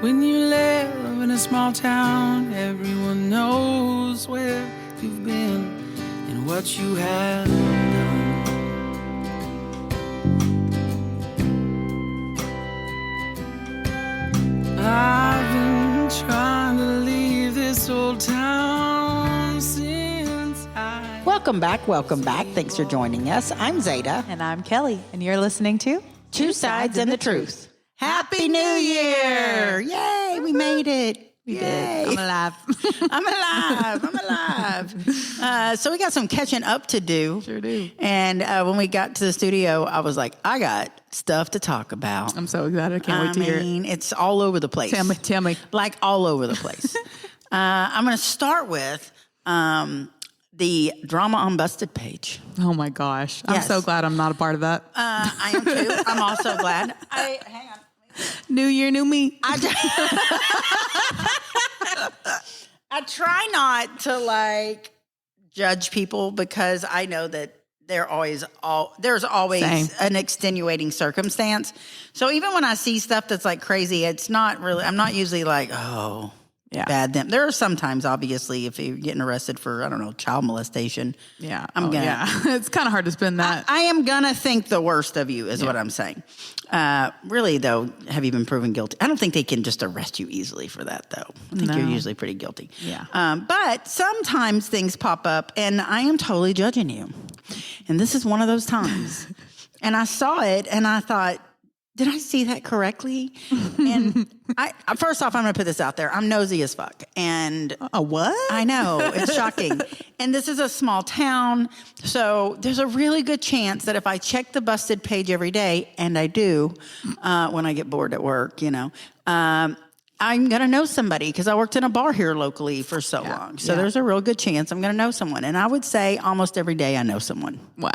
When you live in a small town, everyone knows where you've been and what you have done. I've been trying to leave this old town since I... Welcome back. Thanks for joining us. I'm Zeta. And I'm Kelly, and you're listening to Two Sides and the Truth. Happy New Year! Yay, we made it. We did. I'm alive. I'm alive. So we got some catching up to do. Sure do. And when we got to the studio, I was like, I got stuff to talk about. I'm so excited. I can't wait to hear it. It's all over the place. Tell me. Like all over the place. I'm going to start with the Drama on Busted page. Oh my gosh. I'm Yes. so glad I'm not a part of that. I am too. I'm also glad. Hang on. New year, new me. I try not to like judge people because I know that there's always Same. an extenuating circumstance. So even when I see stuff that's like crazy, it's not really, I'm not usually like, oh, Yeah. bad them. There are sometimes, obviously, if you're getting arrested for, I don't know, child molestation. Yeah. I'm gonna. Yeah. It's kind of hard to spin that. I am gonna think the worst of you is what I'm saying. Really, though, have you been proven guilty? I don't think they can just arrest you easily for that, though. I think you're usually pretty guilty. Yeah. But sometimes things pop up, and I am totally judging you. And this is one of those times. And I saw it, and I thought, did I see that correctly? And first off, I'm going to put this out there. I'm nosy as fuck. And A what? I know, it's shocking. And this is a small town, so there's a really good chance that if I check the Busted page every day, and I do when I get bored at work, I'm going to know somebody because I worked in a bar here locally for so long. So there's a real good chance I'm going to know someone. And I would say almost every day I know someone. Wow.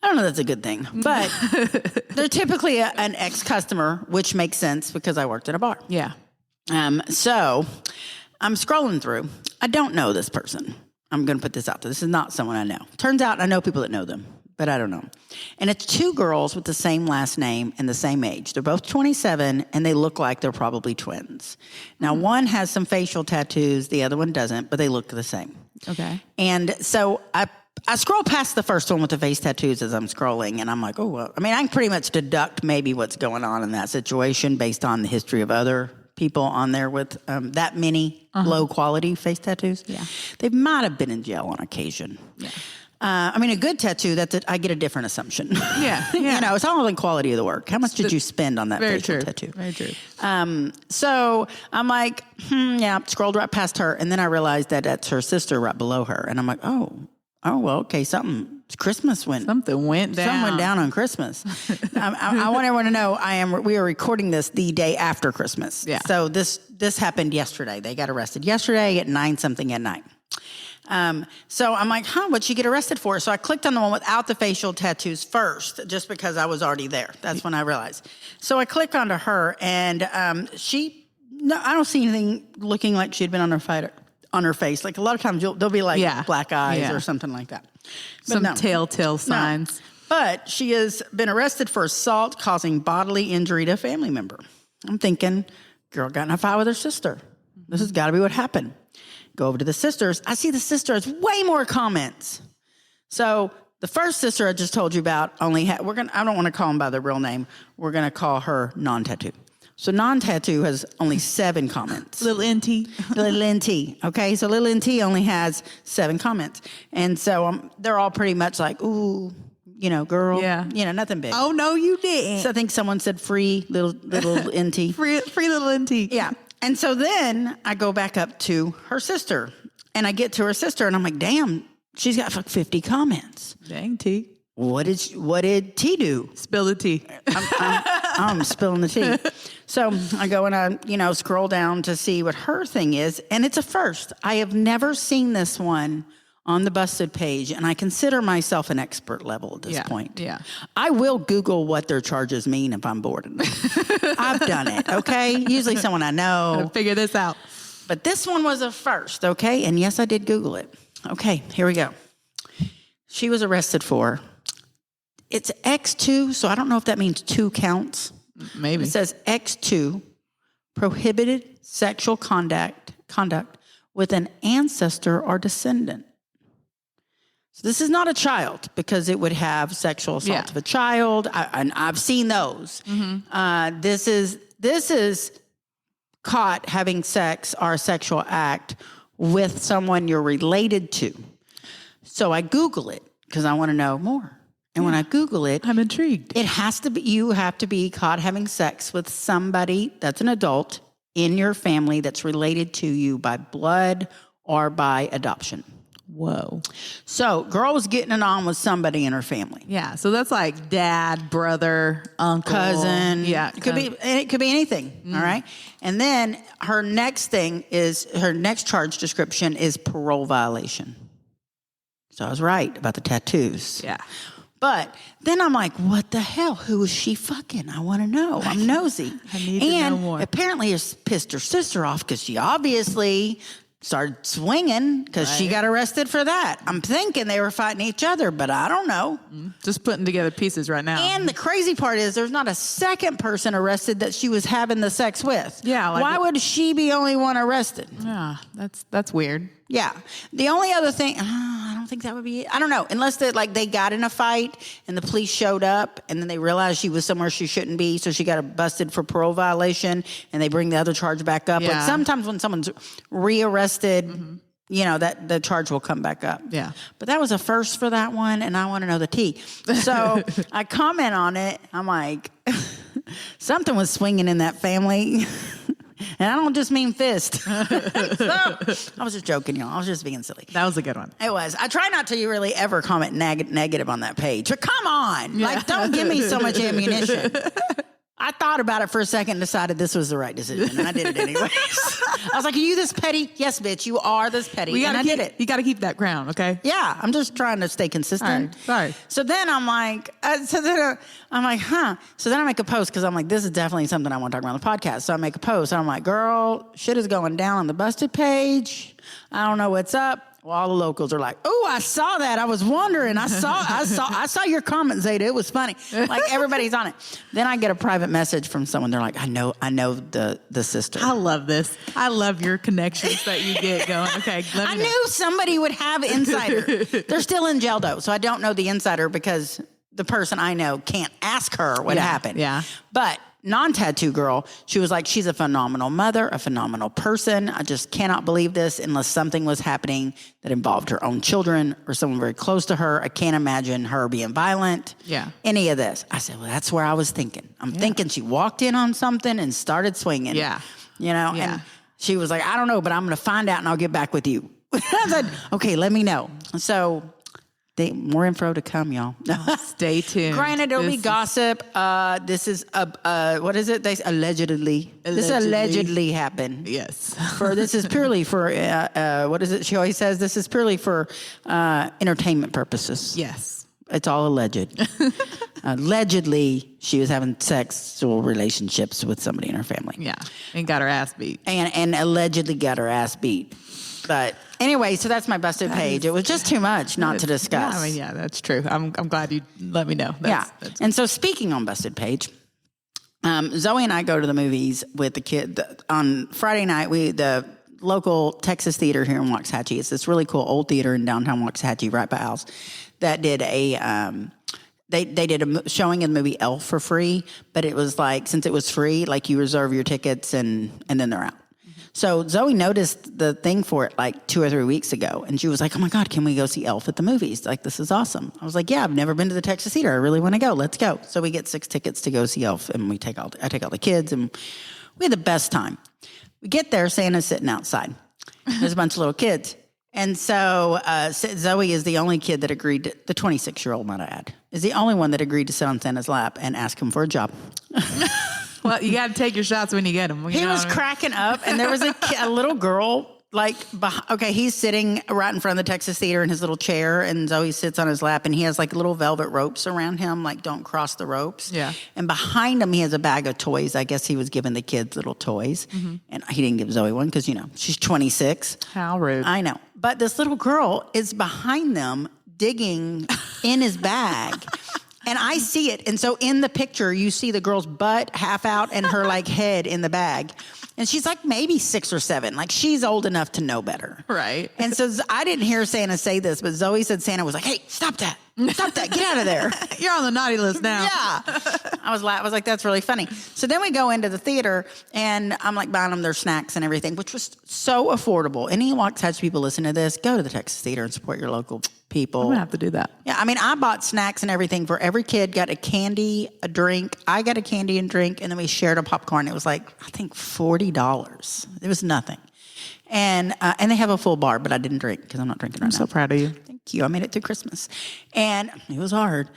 I don't know if that's a good thing, but they're typically an ex-customer, which makes sense because I worked at a bar. Yeah. So I'm scrolling through. I don't know this person. I'm going to put this out there. This is not someone I know. Turns out I know people that know them, but I don't know. And it's two girls with the same last name and the same age. They're both 27, and they look like they're probably twins. Now, one has some facial tattoos. The other one doesn't, but they look the same. Okay. And so I scroll past the first one with the face tattoos as I'm scrolling, and I'm like, oh, well, I mean, I can pretty much deduct maybe what's going on in that situation based on the history of other people on there with that many low-quality face tattoos. Yeah. They might have been in jail on occasion. Yeah. I mean, a good tattoo, I get a different assumption. Yeah. It's all in quality of the work. How much did you spend on that Very facial true. tattoo? Very true. So I'm like, scrolled right past her, and then I realized that that's her sister right below her. And I'm like, oh, well, okay, Christmas went. Something went down. Something went down on Christmas. I want everyone to know we are recording this the day after Christmas. Yeah. So this happened yesterday. They got arrested yesterday at 9-something at night. So I'm like, what'd she get arrested for? So I clicked on the one without the facial tattoos first, just because I was already there. That's when I realized. So I click onto her, and I don't see anything looking like she'd been on her face. Like a lot of times there'll be like black eyes or something like that. But Some telltale signs. No. But she has been arrested for assault causing bodily injury to a family member. I'm thinking, girl got in a fight with her sister. This has got to be what happened. Go over to the sisters. I see the sister has way more comments. So the first sister I just told you about I don't want to call them by their real name. We're going to call her non-tattoo. So non-tattoo has only 7 comments. Little NT. Little NT. Okay, so little NT only has 7 comments. And so they're all pretty much like, ooh, girl. Yeah. Nothing big. Oh, no, you didn't. So I think someone said free little NT. Free little NT. Yeah. And so then I go back up to her sister. And I get to her sister, and I'm like, damn, she's got like 50 comments. Dang, T. What did T do? Spill the tea. I'm spilling the tea. So I go and I, scroll down to see what her thing is. And it's a first. I have never seen this one on the Busted page, and I consider myself an expert level at this point. Yeah. I will Google what their charges mean if I'm bored enough. I've done it, okay? Usually someone I know. Gotta figure this out. But this one was a first, okay? And yes, I did Google it. Okay, here we go. She was arrested for, it's X2, so I don't know if that means 2 counts. Maybe. It says X2 prohibited sexual conduct with an ancestor or descendant. So this is not a child because it would have sexual assault of a child. And I've seen those. This is caught having sex or a sexual act with someone you're related to. So I Google it because I want to know more. And when I Google it, I'm intrigued. it has to be, you have to be caught having sex with somebody that's an adult in your family that's related to you by blood or by adoption. Whoa. So girl was getting it on with somebody in her family. Yeah. So that's like dad, brother, uncle, Cousin. Yeah. It could be anything. All right. And then her next charge description is parole violation. So I was right about the tattoos. Yeah. But then I'm like, what the hell? Who is she fucking? I want to know. I'm nosy. I need to know more. Apparently it's pissed her sister off because she obviously started swinging because she got arrested for that. I'm thinking they were fighting each other, but I don't know. Just putting together pieces right now. And the crazy part is there's not a second person arrested that she was having the sex with. Yeah, like why would she be the only one arrested? Yeah, that's weird. Yeah. The only other thing, I don't think that would be it. I don't know. Unless they got in a fight and the police showed up and then they realized she was somewhere she shouldn't be. So she got busted for parole violation and they bring the other charge back up. Yeah. Like sometimes when someone's rearrested, you know, that the charge will come back up. Yeah. But that was a first for that one. And I want to know the tea. So I comment on it. I'm like, something was swinging in that family. And I don't just mean fist. So, I was just joking, y'all. I was just being silly. That was a good one. It was. I try not to really ever comment negative on that page. But come on. Like, don't give me so much ammunition. I thought about it for a second and decided this was the right decision. And I did it anyways. I was like, are you this petty? Yes, bitch, you are this petty. And I did it. You got to keep that crown, okay? Yeah, I'm just trying to stay consistent. Sorry. So then I'm like, huh. So then I make a post because I'm like, this is definitely something I want to talk about on the podcast. So I make a post and I'm like, girl, shit is going down on the Busted page. I don't know what's up. Well, all the locals are like, oh, I saw that. I was wondering. I saw your comment, Zeta. It was funny. Like everybody's on it. Then I get a private message from someone. They're like, I know the sister. I love this. I love your connections that you get going. Okay, I knew somebody would have insider. They're still in jail though, so I don't know the insider because the person I know can't ask her what happened. Yeah. But non-tattoo girl, she was like, she's a phenomenal mother, a phenomenal person. I just cannot believe this unless something was happening that involved her own children or someone very close to her. I can't imagine her being violent. Yeah. Any of this. I said, well, that's where I was thinking. I'm thinking she walked in on something and started swinging. Yeah. You know? Yeah. And she was like, I don't know, but I'm going to find out and I'll get back with you. I said, okay, let me know. So more info to come, y'all. Stay tuned. Granted, it'll be gossip. This is what is it? This allegedly happened. Yes. This is purely for what is it? She always says this is purely for entertainment purposes. Yes. It's all alleged. Allegedly, she was having sexual relationships with somebody in her family. Yeah. And got her ass beat. And allegedly got her ass beat. But anyway, so that's my busted page. It was just too much not to discuss. Yeah, I mean, yeah, that's true. I'm glad you let me know. That's And so speaking on busted page, Zoe and I go to the movies with the kid on Friday night. The local Texas theater here in Waxahachie. It's this really cool old theater in downtown Waxahachie, right by ours, that did a. They did a showing of the movie Elf for free, but it was like, since it was free, like you reserve your tickets and then they're out. So Zoe noticed the thing for it like 2 or 3 weeks ago. And she was like, oh my God, can we go see Elf at the movies? Like, this is awesome. I was like, yeah, I've never been to the Texas Theater. I really want to go. Let's go. So we get 6 tickets to go see Elf. And I take all the kids and we had the best time. We get there, Santa's sitting outside. There's a bunch of little kids. And so Zoe is the only kid that agreed, the 26-year-old, might I add, is the only one that agreed to sit on Santa's lap and ask him for a job. Well, you got to take your shots when you get them. He was cracking up, and there was a little girl, like, he's sitting right in front of the Texas Theater in his little chair, and Zoe sits on his lap, and he has, like, little velvet ropes around him, like, don't cross the ropes. Yeah. And behind him, he has a bag of toys. I guess he was giving the kids little toys, and he didn't give Zoe one because, she's 26. How rude. I know. But this little girl is behind them digging in his bag. And I see it. And so in the picture, you see the girl's butt half out and her like head in the bag. And she's like maybe 6 or 7. Like she's old enough to know better. Right. And so I didn't hear Santa say this, but Zoe said Santa was like, hey, stop that. Stop that. Get out of there. You're on the naughty list now. Yeah. I was like, that's really funny. So then we go into the theater and I'm like buying them their snacks and everything, which was so affordable. Any Waxahachie people listen to this, go to the Texas Theater and support your local people. I'm going to have to do that. Yeah. I mean, I bought snacks and everything for every kid, got a candy, a drink. I got a candy and drink, and then we shared a popcorn. It was like, I think $40. It was nothing. And they have a full bar, but I didn't drink because I'm not drinking right now. I'm so proud of you. Thank you. I made it through Christmas. And it was hard.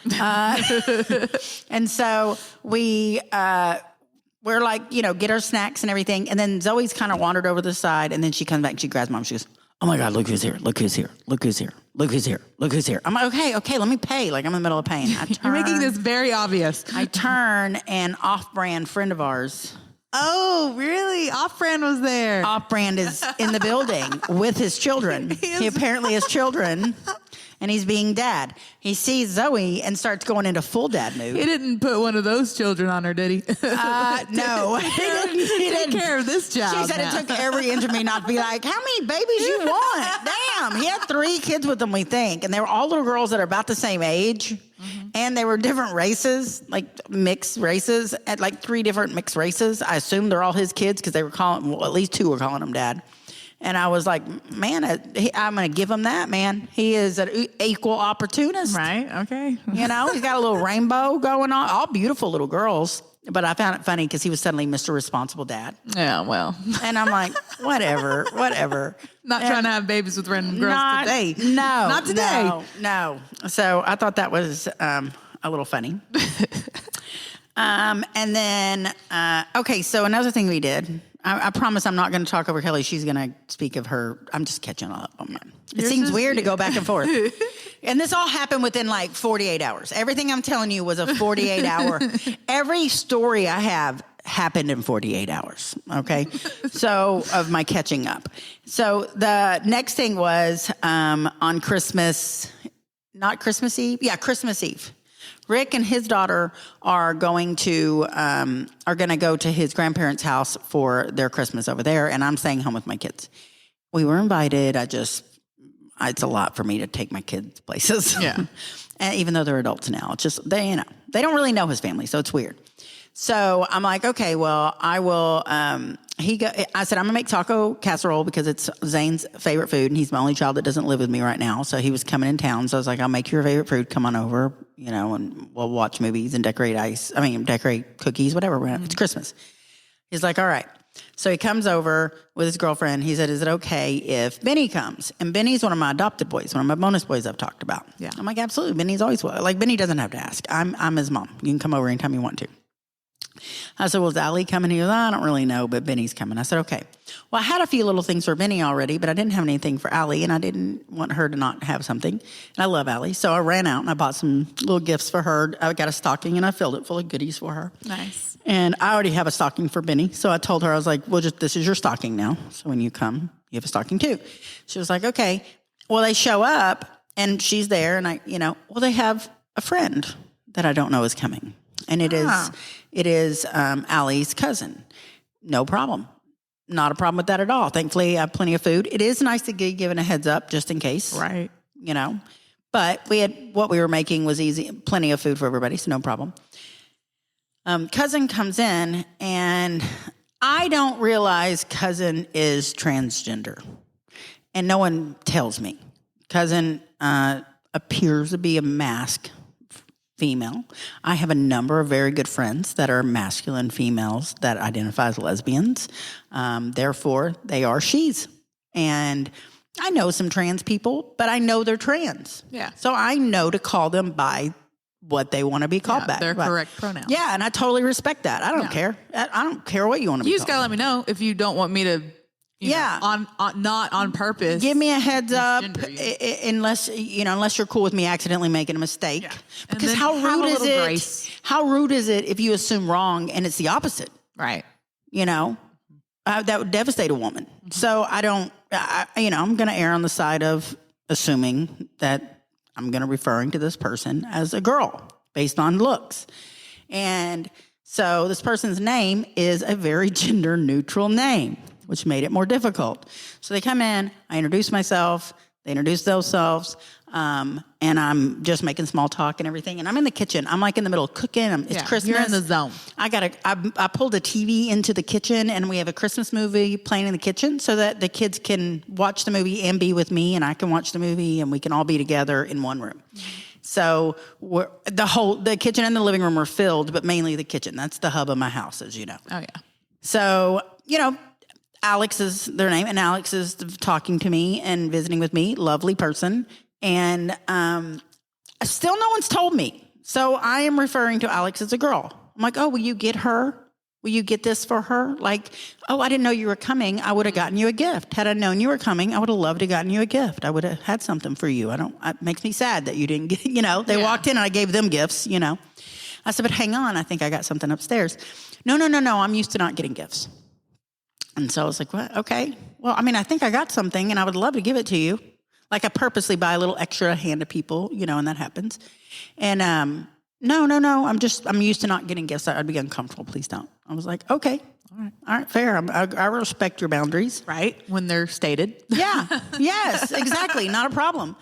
And so we're like, get our snacks and everything. And then Zoe's kind of wandered over the side. And then she comes back and she grabs Mom. She goes, oh my God, look who's here. Look who's here. Look who's here. Look who's here. Look who's here. I'm like, okay, let me pay. Like I'm in the middle of paying. You're making this very obvious. I turn and Off-Brand friend of ours. Oh, really? Off-Brand was there. Off-Brand is in the building with his children. He apparently has children, and he's being dad. He sees Zoe and starts going into full dad mood. He didn't put one of those children on her, did he? No. He didn't care of this child. She said now. it took every inch of me not to be like, how many babies you want? Damn. He had 3 kids with him, we think. And they were all little girls that are about the same age. Mm-hmm. And they were different races, like mixed races, at like 3 different mixed races. I assume they're all his kids because they were at least 2 were calling him dad. And I was like, man, I'm going to give him that, man. He is an equal opportunist. Right, okay. He's got a little rainbow going on. All beautiful little girls. But I found it funny because he was suddenly Mr. Responsible Dad. Yeah, well. And I'm like, whatever. Not trying to have babies with random girls today. No. Not today. No. So I thought that was a little funny. And then, okay, so another thing we did. I promise I'm not going to talk over Kelly. She's going to speak of her. I'm just catching up on that. It seems weird to go back and forth. And this all happened within like 48 hours. Everything I'm telling you was a 48-hour. Every story I have happened in 48 hours, okay? So, of my catching up. So, the next thing was on Christmas, not Christmas Eve? Yeah, Christmas Eve. Rick and his daughter are going to go to his grandparents' house for their Christmas over there, and I'm staying home with my kids. We were invited. It's a lot for me to take my kids places. Yeah. And even though they're adults now, it's just they don't really know his family, so it's weird. So I'm like, okay, well, I will. I said I'm gonna make taco casserole because it's Zane's favorite food, and he's my only child that doesn't live with me right now. So he was coming in town, so I was like, I'll make your favorite food. Come on over, and we'll watch movies and decorate cookies, whatever. It's Christmas. He's like, all right. So he comes over with his girlfriend. He said, is it okay if Benny comes? And Benny's one of my adopted boys, one of my bonus boys I've talked about. Yeah. I'm like, absolutely. Benny's always like Benny doesn't have to ask. I'm his mom. You can come over anytime you want to. I said, well, is Allie coming? He goes, I don't really know, but Benny's coming. I said, okay. Well, I had a few little things for Benny already, but I didn't have anything for Allie, and I didn't want her to not have something. And I love Allie, so I ran out and I bought some little gifts for her. I got a stocking, and I filled it full of goodies for her. Nice. And I already have a stocking for Benny, so I told her, I was like, well, this is your stocking now. So when you come, you have a stocking too. She was like, okay. Well, they show up, and she's there, and they have a friend that I don't know is coming. And it is Allie's cousin. No problem. Not a problem with that at all. Thankfully, I have plenty of food. It is nice to get given a heads up just in case. Right. But what we were making was easy. Plenty of food for everybody, so no problem. Cousin comes in, and I don't realize cousin is transgender. And no one tells me. Cousin appears to be a mask female. I have a number of very good friends that are masculine females that identify as lesbians. Therefore, they are she's. And I know some trans people, but I know they're trans. Yeah. So I know to call them by what they want to be called by. Their correct pronouns. Yeah, and I totally respect that. I don't care. I don't care what you want to be You called. just got to let me know if you don't want me to, not on purpose. Give me a heads up, misgender you. unless you're cool with me accidentally making a mistake. Yeah. Because then how have a rude is little it? grace. How rude is it if you assume wrong and it's the opposite? Right. That would devastate a woman. Mm-hmm. So I'm going to err on the side of assuming that I'm going to referring to this person as a girl based on looks. And So this person's name is a very gender neutral name, which made it more difficult. So they come in, I introduce myself, they introduce themselves, and I'm just making small talk and everything. And I'm in the kitchen. I'm like in the middle of cooking. It's Christmas. You're in the zone. I pulled a TV into the kitchen, and we have a Christmas movie playing in the kitchen so that the kids can watch the movie and be with me, and I can watch the movie, and we can all be together in one room. So the kitchen and the living room are filled, but mainly the kitchen. That's the hub of my house, as you know. Oh, yeah. So, Alex is their name, and Alex is talking to me and visiting with me. Lovely person. And still no one's told me. So I am referring to Alex as a girl. I'm like, oh, will you get her? Will you get this for her? Like, oh, I didn't know you were coming. I would have gotten you a gift. Had I known you were coming, I would have loved to have gotten you a gift. I would have had something for you. It makes me sad that you didn't get, they walked in and I gave them gifts, I said, but hang on, I think I got something upstairs. No, I'm used to not getting gifts. And so I was like, what? Okay. Well, I think I got something and I would love to give it to you. Like I purposely buy a little extra hand to people, and that happens. And no, I'm used to not getting gifts. I'd be uncomfortable. Please don't. I was like, okay, all right, fair. I respect your boundaries. Right, when they're stated. Yeah, yes, exactly. Not a problem.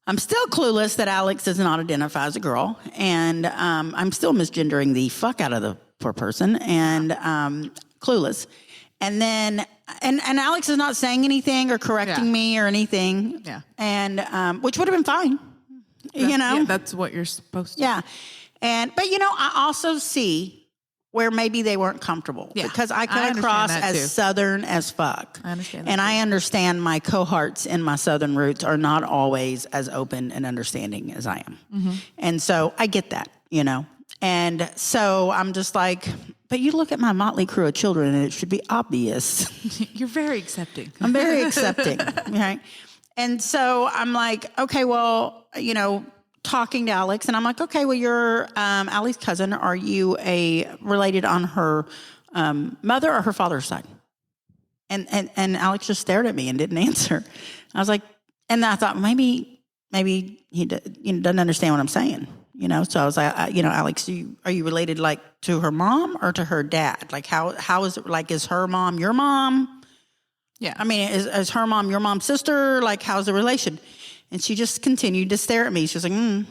I'm still clueless that Alex does not identify as a girl. And I'm still misgendering the fuck out of the poor person and clueless. And then, and Alex is not saying anything or correcting me or anything. Yeah. And, which would have been fine, Yeah, that's what you're supposed to. Yeah. But I also see where maybe they weren't comfortable because I come across as Southern as fuck. I understand that and too. I understand my cohorts in my Southern roots are not always as open and understanding as I am. Mm-hmm. And so I get that, And so I'm just like, but you look at my motley crew of children and it should be obvious. You're very accepting. I'm very accepting. Right. And so I'm like, okay, well, talking to Alex and I'm like, okay, well, you're Allie's cousin. Are you related on her mother or her father's side? And Alex just stared at me and didn't answer. I was like, and I thought maybe he doesn't understand what I'm saying. So I was like, Alex, are you related like to her mom or to her dad? Like how is it, like, is her mom your mom? Yeah. Is her mom your mom's sister? Like, how's the relation? And she just continued to stare at me. She was like,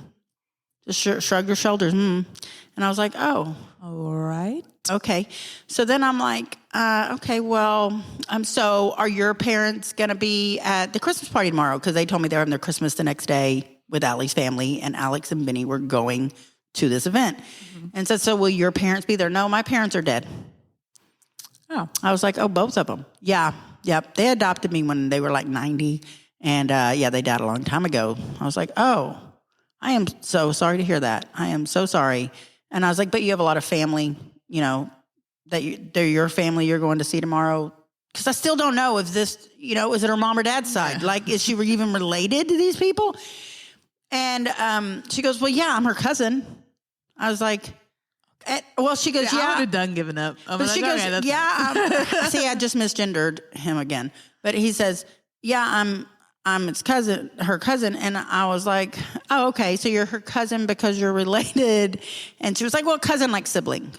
just shrugged her shoulders. And I was like, oh. All right. Okay. So then I'm like, okay, well, so are your parents going to be at the Christmas party tomorrow? Because they told me they were having their Christmas the next day with Allie's family, and Alex and Benny were going to this event. Mm-hmm. And so will your parents be there? No, my parents are dead. Oh. I was like, oh, both of them. Yeah. Yep. They adopted me when they were like 90. And they died a long time ago. I was like, oh, I am so sorry to hear that. I am so sorry. And I was like, but you have a lot of family, they're your family you're going to see tomorrow. Because I still don't know if this, is it her mom or dad's side? Yeah. Like, is she even related to these people? And she goes, well, yeah, I'm her cousin. I was like, well, she goes, yeah. I would have done giving up. But she goes, okay, yeah. See, I just misgendered him again. But he says, yeah, I'm her cousin. And I was like, oh, okay. So you're her cousin because you're related. And she was like, well, cousin like sibling.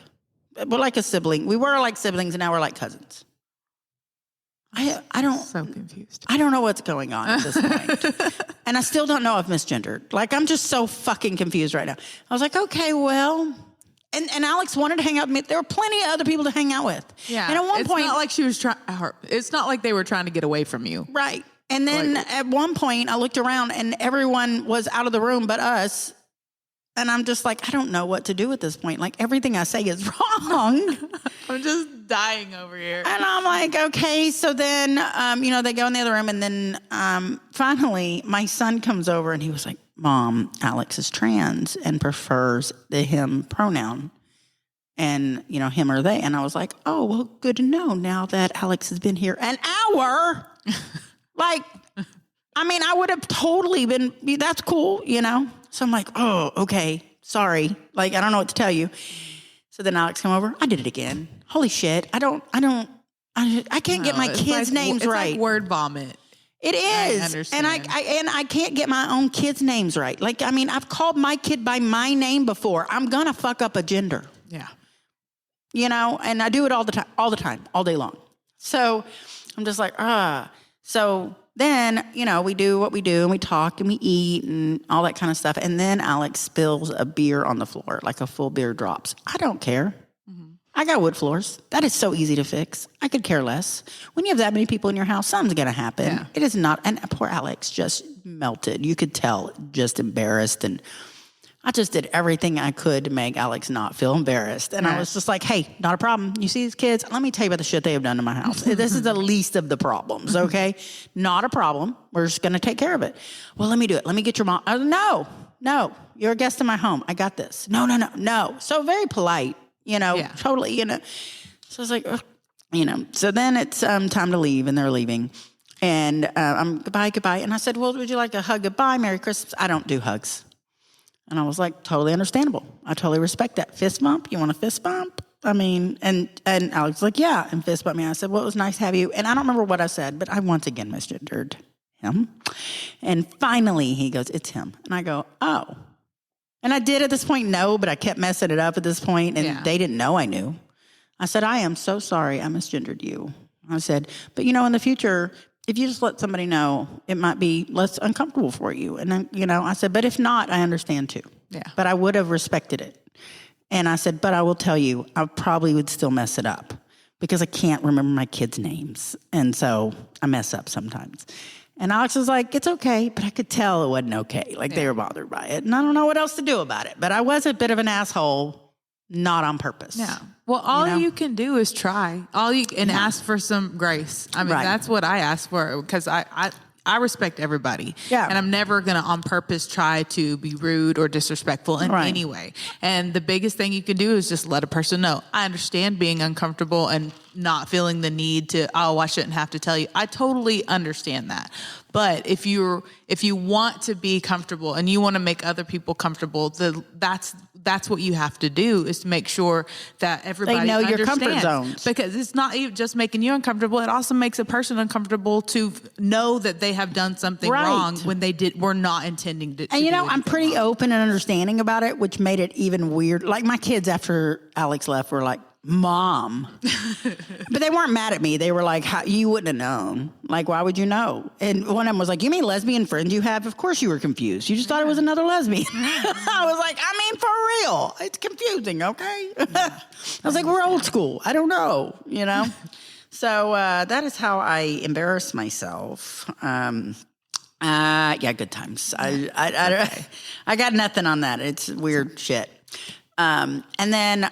We're like a sibling. We were like siblings and now we're like cousins. I don't. So confused. I don't know what's going on at this point. And I still don't know if misgendered. Like, I'm just so fucking confused right now. I was like, okay, well. And Alex wanted to hang out with me. There were plenty of other people to hang out with. Yeah. And at one point. It's not like she was trying. It's not like they were trying to get away from you. Right. And then at one point, I looked around and everyone was out of the room but us. And I'm just like, I don't know what to do at this point. Like, everything I say is wrong. I'm just dying over here. And I'm like, okay. So then, they go in the other room. And then finally, my son comes over and he was like, Mom, Alex is trans and prefers the him pronoun. And, him or they. And I was like, oh, well, good to know now that Alex has been here an hour. Like, I would have totally been, that's cool, So I'm like, oh, okay, sorry. Like, I don't know what to tell you. So then Alex come over. I did it again. Holy shit. I can't get my kids' names right. It's like word vomit. It is. I understand. And I can't get my own kids' names right. Like, I've called my kid by my name before. I'm going to fuck up a gender. Yeah. you know, and I do it all the time, all day long. So I'm just like, So then, you know, we do what we do and we talk and we eat and all that kind of stuff. And then Alex spills a beer on the floor, like a full beer drops. I don't care. I got wood floors. That is so easy to fix. I could care less. When you have that many people in your house, something's going to happen. Yeah. It is not. And poor Alex just melted. You could tell, just embarrassed. And I just did everything I could to make Alex not feel embarrassed. And I was just like, hey, not a problem. You see these kids? Let me tell you about the shit they have done to my house. This is the least of the problems, okay? Not a problem. We're just going to take care of it. Well, let me do it. Let me get your mom. No. You're a guest in my home. I got this. No. So very polite. You know, totally, you know. So I was like, ugh, you know. So then it's time to leave, and they're leaving. And I'm goodbye. And I said, well, would you like a hug goodbye, Merry Christmas? I don't do hugs. And I was like, totally understandable. I totally respect that. Fist bump? You want a fist bump? I mean, and Alex was like, yeah, and fist bumped me. I said, well, it was nice to have you. And I don't remember what I said, but I once again misgendered him. And finally he goes, it's him. And I go, oh. And I did at this point know, but I kept messing it up at this point, and they didn't know I knew. I said, I am so sorry I misgendered you. I said, but you know, in the future, if you just let somebody know, it might be less uncomfortable for you. And then, you know, I said, but if not, I understand too. Yeah. But I would have respected it. And I said, but I will tell you, I probably would still mess it up because I can't remember my kids' names. And so I mess up sometimes. And Alex was like, it's okay, but I could tell it wasn't okay. Like they were bothered by it. And I don't know what else to do about it. But I was a bit of an asshole, not on purpose. Yeah. Well, all you can do is try. Ask for some grace. I mean, that's what I ask for because I respect everybody. Yeah. And I'm never going to on purpose try to be rude or disrespectful in any way. And the biggest thing you can do is just let a person know. I understand being uncomfortable and not feeling the need to, I shouldn't have to tell you. I totally understand that. But if you want to be comfortable and you want to make other people comfortable, that's what you have to do is to make sure that everybody they know understands. your comfort zones. Because it's not just making you uncomfortable; it also makes a person uncomfortable to know that they have done something wrong when they were not intending to. And you know, I'm pretty open and understanding about it, which made it even weird. Like my kids, after Alex left, were like, Mom. But they weren't mad at me. They were like, you wouldn't have known. Like, why would you know? And one of them was like, you mean lesbian friends you have? Of course you were confused. You just thought it was another lesbian. I was like, I mean, for real. It's confusing, okay? I was like, we're old school. I don't know, you know? So that is how I embarrass myself. Good times. I got nothing on that. It's weird shit. And then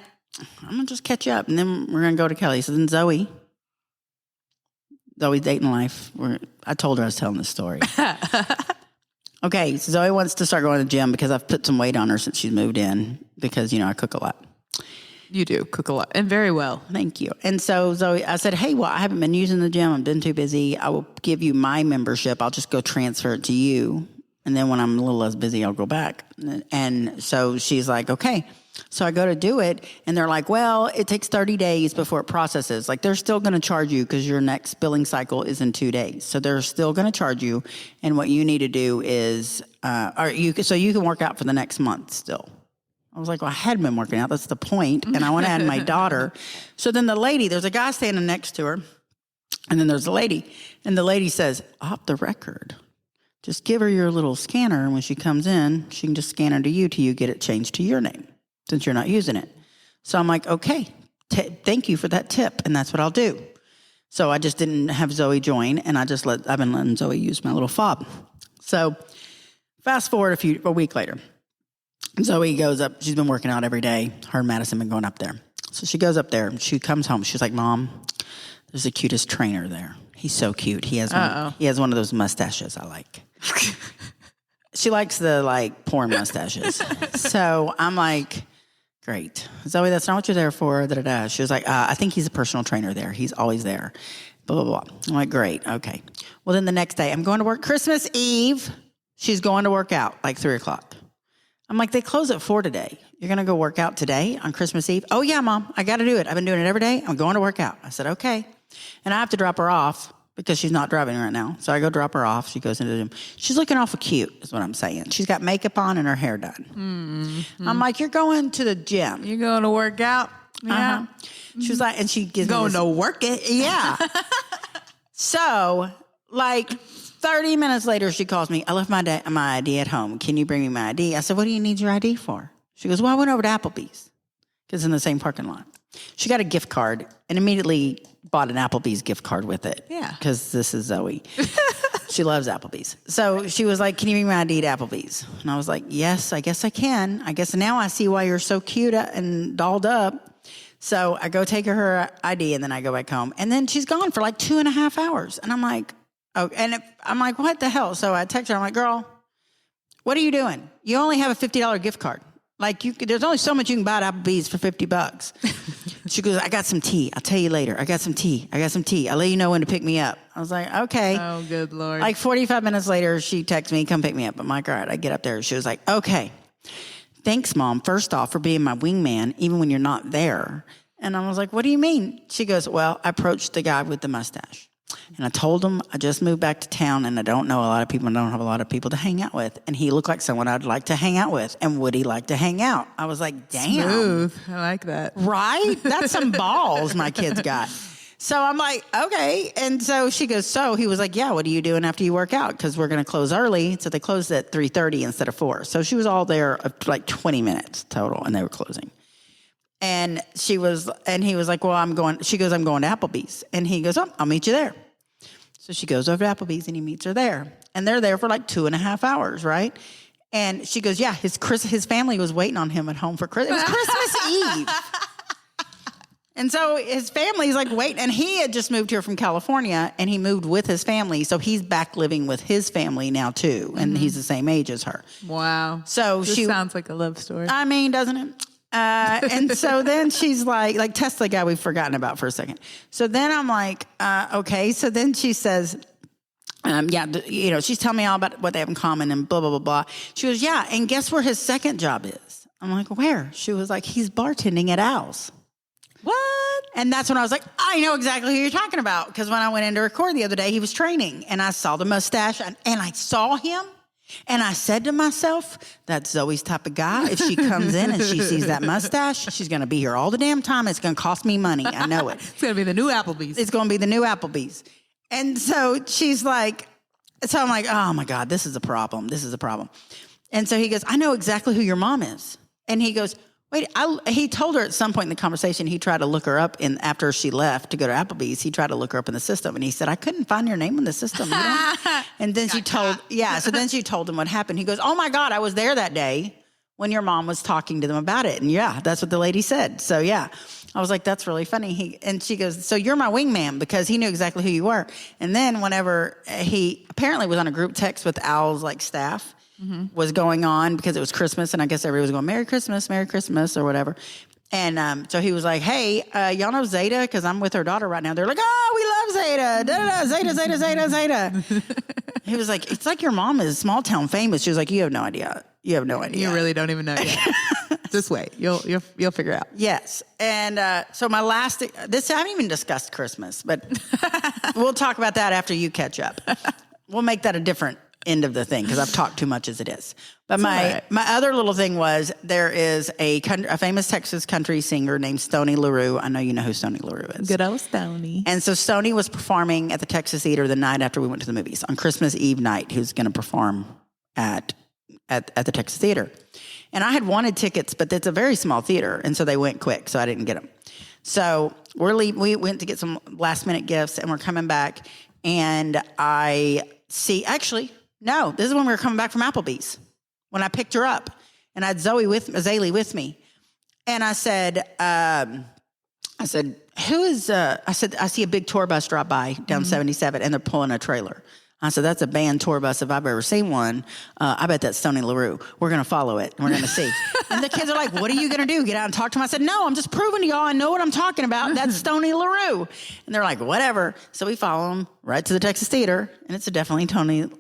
I'm going to just catch up, and then we're going to go to Kelly. So then Zoe's dating life. I told her I was telling this story. Okay, so Zoe wants to start going to the gym because I've put some weight on her since she's moved in because, you know, I cook a lot. You do cook a lot, and very well. Thank you. And so Zoe, I said, hey, well, I haven't been using the gym. I've been too busy. I will give you my membership. I'll just go transfer it to you. And then when I'm a little less busy, I'll go back. And so she's like, okay. So I go to do it, and they're like, well, it takes 30 days before it processes. Like, they're still going to charge you because your next billing cycle is in 2 days. So they're still going to charge you, and what you need to do is, you can work out for the next month still. I was like, well, I had been working out. That's the point, and I want to add my daughter. So then there's a guy standing next to her, and then there's a lady, and the lady says, off the record, just give her your little scanner, and when she comes in, she can just scan her to you till you get it changed to your name, since you're not using it. So I'm like, okay, thank you for that tip, and that's what I'll do. So I just didn't have Zoe join, and I've been letting Zoe use my little fob. So fast forward a week later, Zoe goes up. She's been working out every day. Her and Madison been going up there. So she goes up there, and she comes home. She's like, Mom, there's the cutest trainer there. He's so cute. He has one of those mustaches I like. She likes the porn mustaches. So I'm like, great. Zoe, that's not what you're there for. Da-da-da. She was like, I think he's a personal trainer there. He's always there. Blah, blah, blah. I'm like, great. Okay. Well, then the next day, I'm going to work. Christmas Eve, she's going to work out 3:00. I'm like, they close at 4 today. You're going to go work out today on Christmas Eve? Oh, yeah, Mom. I got to do it. I've been doing it every day. I'm going to work out. I said, okay. And I have to drop her off because she's not driving right now. So I go drop her off. She goes into the gym. She's looking awful cute is what I'm saying. She's got makeup on and her hair done. Mm-hmm. I'm like, you're going to the gym. You're going to work out? Yeah. She was like, and she gives me Going this, to work it. yeah. So, like 30 minutes later, she calls me. I left my ID at home. Can you bring me my ID? I said, what do you need your ID for? She goes, well, I went over to Applebee's because it's in the same parking lot. She got a gift card and immediately bought an Applebee's gift card with it. Yeah. Because this is Zoe. She loves Applebee's. So she was like, can you bring my ID to Applebee's? And I was like, yes, I guess I can. I guess now I see why you're so cute and dolled up. So I go take her ID and then I go back home. And then she's gone for like 2.5 hours. And I'm like, oh, and I'm like, what the hell? So I text her. I'm like, girl, what are you doing? You only have a $50 gift card. Like there's only so much you can buy at Applebee's for $50. She goes, I got some tea. I'll tell you later. I got some tea. I'll let you know when to pick me up. I was like, okay. Oh, good Lord. Like 45 minutes later, she texts me, come pick me up. I'm like, all right, I get up there. She was like, okay. Thanks, Mom, first off, for being my wingman, even when you're not there. And I was like, what do you mean? She goes, well, I approached the guy with the mustache. And I told him I just moved back to town and I don't know a lot of people and don't have a lot of people to hang out with. And he looked like someone I'd like to hang out with. And would he like to hang out? I was like, damn. Smooth. I like that. Right? That's some balls my kids got. So I'm like, okay. And so she goes, so he was like, yeah, what are you doing after you work out? Because we're going to close early. So they closed at 3:30 instead of 4. So she was all there like 20 minutes total and they were closing. And he was like, well, she goes, I'm going to Applebee's. And he goes, oh, I'll meet you there. So she goes over to Applebee's and he meets her there. And they're there for like 2.5 hours, right? And she goes, yeah, his family was waiting on him at home for Christmas. It was Christmas Eve. And so his family's like waiting. And he had just moved here from California and he moved with his family. So he's back living with his family now too. And he's the same age as her. Wow. So this sounds like a love story. I mean, doesn't it? And so then she's like Tesla guy we've forgotten about for a second. So then I'm like, okay. So then she says, she's telling me all about what they have in common and blah, blah, blah, blah. She goes, yeah. And guess where his second job is? I'm like, where? She was like, he's bartending at Al's. What? And that's when I was like, I know exactly who you're talking about. Because when I went in to record the other day, he was training and I saw the mustache and I saw him. And I said to myself, that's Zoe's type of guy. If she comes in and she sees that mustache, she's going to be here all the damn time. It's going to cost me money. I know it. It's going to be the new Applebee's. It's going to be the new Applebee's. And so she's like, so I'm like, oh my God, this is a problem. This is a problem. And so he goes, I know exactly who your mom is. And he goes, wait, he told her at some point in the conversation, he tried to look her up after she left to go to Applebee's, he tried to look her up in the system. And he said, I couldn't find your name in the system. And then so then she told him what happened. He goes, oh my God, I was there that day when your mom was talking to them about it. And yeah, that's what the lady said. So yeah, I was like, that's really funny. And she goes, so you're my wingman, because he knew exactly who you were. And then whenever he apparently was on a group text with Al's staff, was going on because it was Christmas, and I guess everybody was going, Merry Christmas, or whatever. And so he was like, hey, y'all know Zeta? Because I'm with her daughter right now. They're like, oh, we love Zeta. Zeta. He was like, it's like your mom is small town famous. She was like, you have no idea. You really don't even know yet. Just wait. You'll figure it out. Yes. And so I haven't even discussed Christmas, but we'll talk about that after you catch up. We'll make that a different end of the thing because I've talked too much as it is. But my other little thing was there is a famous Texas country singer named Stoney LaRue. I know you know who Stoney LaRue is. Good old Stoney. And so Stoney was performing at the Texas Theater the night after we went to the movies. On Christmas Eve night, he was going to perform at the Texas Theater. And I had wanted tickets, but it's a very small theater, and so they went quick, so I didn't get them. So we went to get some last-minute gifts, and we're coming back, and I see, actually, no, this is when we were coming back from Applebee's, when I picked her up, and I had Zaylee with me. And I said, who is, I see a big tour bus drop by down 77, and they're pulling a trailer. I said, that's a band tour bus if I've ever seen one. I bet that's Stoney LaRue. We're going to follow it, and we're going to see. And the kids are like, what are you going to do? Get out and talk to him? I said, no, I'm just proving to y'all I know what I'm talking about. That's Stoney LaRue. And they're like, whatever. So we follow him right to the Texas Theater, and it's definitely Stoney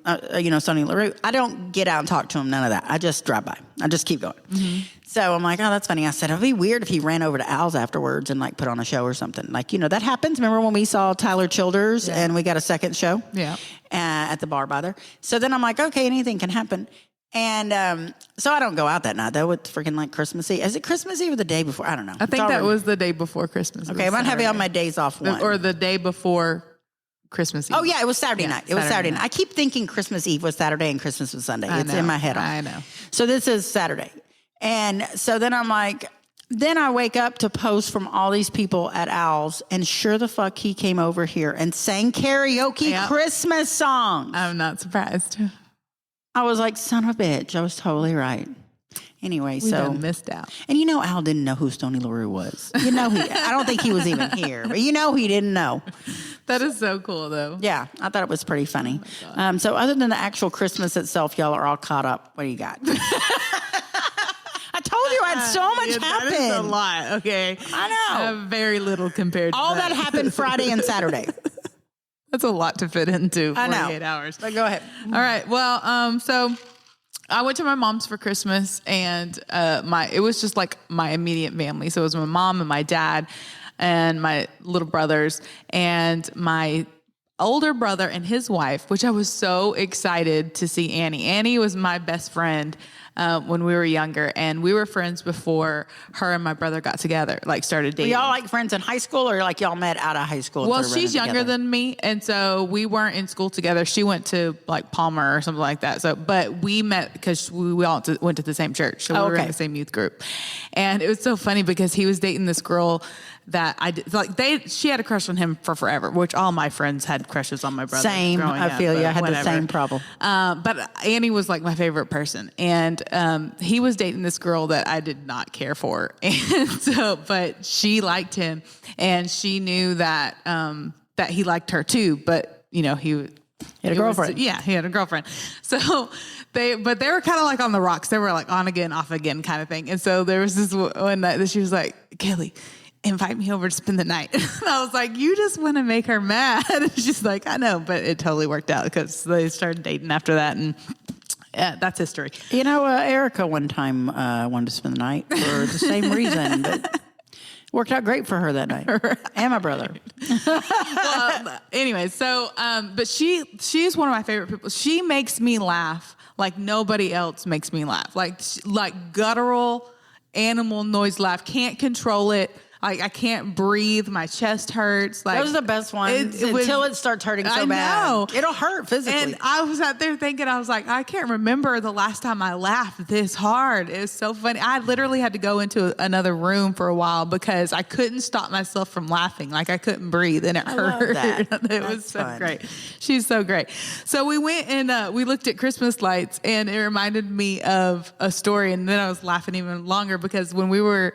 LaRue. I don't get out and talk to him, none of that. I just drive by. I just keep going. Mm-hmm. So I'm like, oh, that's funny. I said, it'd be weird if he ran over to Al's afterwards and put on a show or something. That happens. Remember when we saw Tyler Childers and we got a second show? Yeah. At the bar by there. So then I'm like, okay, anything can happen. And so I don't go out that night, though, with freaking like Christmas Eve. Is it Christmas Eve or the day before? I don't know. I think that was the day before Christmas. Okay, I might have it on my days off one. Or the day before Christmas Eve. Oh, yeah, it was Saturday night. It was Saturday night. I keep thinking Christmas Eve was Saturday and Christmas was Sunday. It's in my head. I know. So this is Saturday. And so then I'm like, then I wake up to posts from all these people at Owl's, and sure the fuck he came over here and sang karaoke Christmas songs. I'm not surprised. I was like, son of a bitch. I was totally right. Anyway, we done missed out. And Al didn't know who Stoney LaRue was. I don't think he was even here, but he didn't know. That is so cool, though. Yeah, I thought it was pretty funny. So other than the actual Christmas itself, y'all are all caught up. What do you got? I told you I had so much happen. That is a lot, okay. I know. I have very little compared to all that happened Friday and Saturday. That's a lot to fit into 48 hours. But go ahead. All right. Well, so I went to my mom's for Christmas, and it was just like my immediate family. So it was my mom and my dad and my little brothers and my older brother and his wife, which I was so excited to see Annie. Annie was my best friend when we were younger, and we were friends before her and my brother got together, like started dating. Were y'all like friends in high school, or like y'all met out of high school? Well, she's younger than me, and so we weren't in school together. She went to like Palmer or something like that. So, but we met because we all went to the same church, so we were in the same youth group. And it was so funny because he was dating this girl that she had a crush on him for forever, which all my friends had crushes on my brother. Same, I feel you. I had whatever. the same problem. But Annie was like my favorite person, and he was dating this girl that I did not care for, and so, but she liked him, and she knew that that he liked her too. But he had a girlfriend. He had a girlfriend. So they were kind of like on the rocks. They were like on again, off again kind of thing. And so there was this one night that she was like, Kelly, invite me over to spend the night. And I was like, you just want to make her mad. And she's like, I know, but it totally worked out because they started dating after that. And that's history. Erica one time wanted to spend the night for the same reason, but worked out great for her that night. And my brother. Well, anyway, so, but she's one of my favorite people. She makes me laugh like nobody else makes me laugh. Like guttural animal noise laugh. Can't control it. Like I can't breathe. My chest hurts. Like those are the best ones until it starts hurting so bad. Know. It'll hurt physically. And I was out there thinking, I was like, I can't remember the last time I laughed this hard. It was so funny. I literally had to go into another room for a while because I couldn't stop myself from laughing. Like I couldn't breathe, and it hurt. It was so fun. Great. She's so great. So we went and we looked at Christmas lights, and it reminded me of a story. And then I was laughing even longer because when we were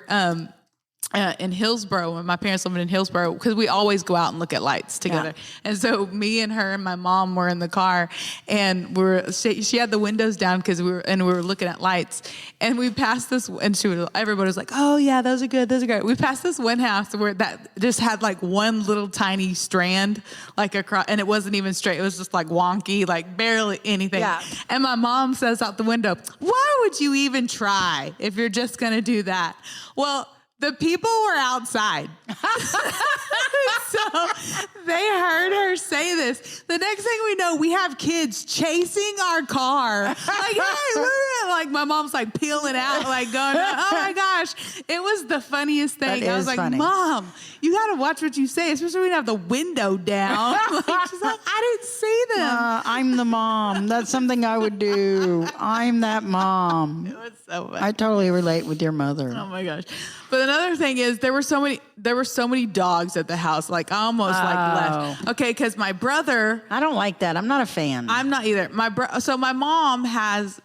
in Hillsboro, when my parents lived in Hillsboro, because we always go out and look at lights together. Yeah. And so me and her and my mom were in the car, and she had the windows down because we were looking at lights, and we passed this, and everybody was like, "Oh yeah, those are good, those are great." We passed this one house where that just had like one little tiny strand like across, and it wasn't even straight. It was just like wonky, like barely anything. Yeah. And my mom says out the window, "Why would you even try if you're just gonna do that?" Well, the people were outside. So they heard her say this. The next thing we know, we have kids chasing our car. Like, hey, like my mom's like peeling out, like going, oh my gosh. It was the funniest thing. I was like, funny. Mom, you got to watch what you say, especially when you have the window down. Like, she's like, I didn't see them. I'm the mom. That's something I would do. I'm that mom. It was so funny. I totally relate with your mother. Oh my gosh. But another thing is there were so many dogs at the house. Like I almost left. Okay, because my brother. I don't like that. I'm not a fan. I'm not either. So my mom has.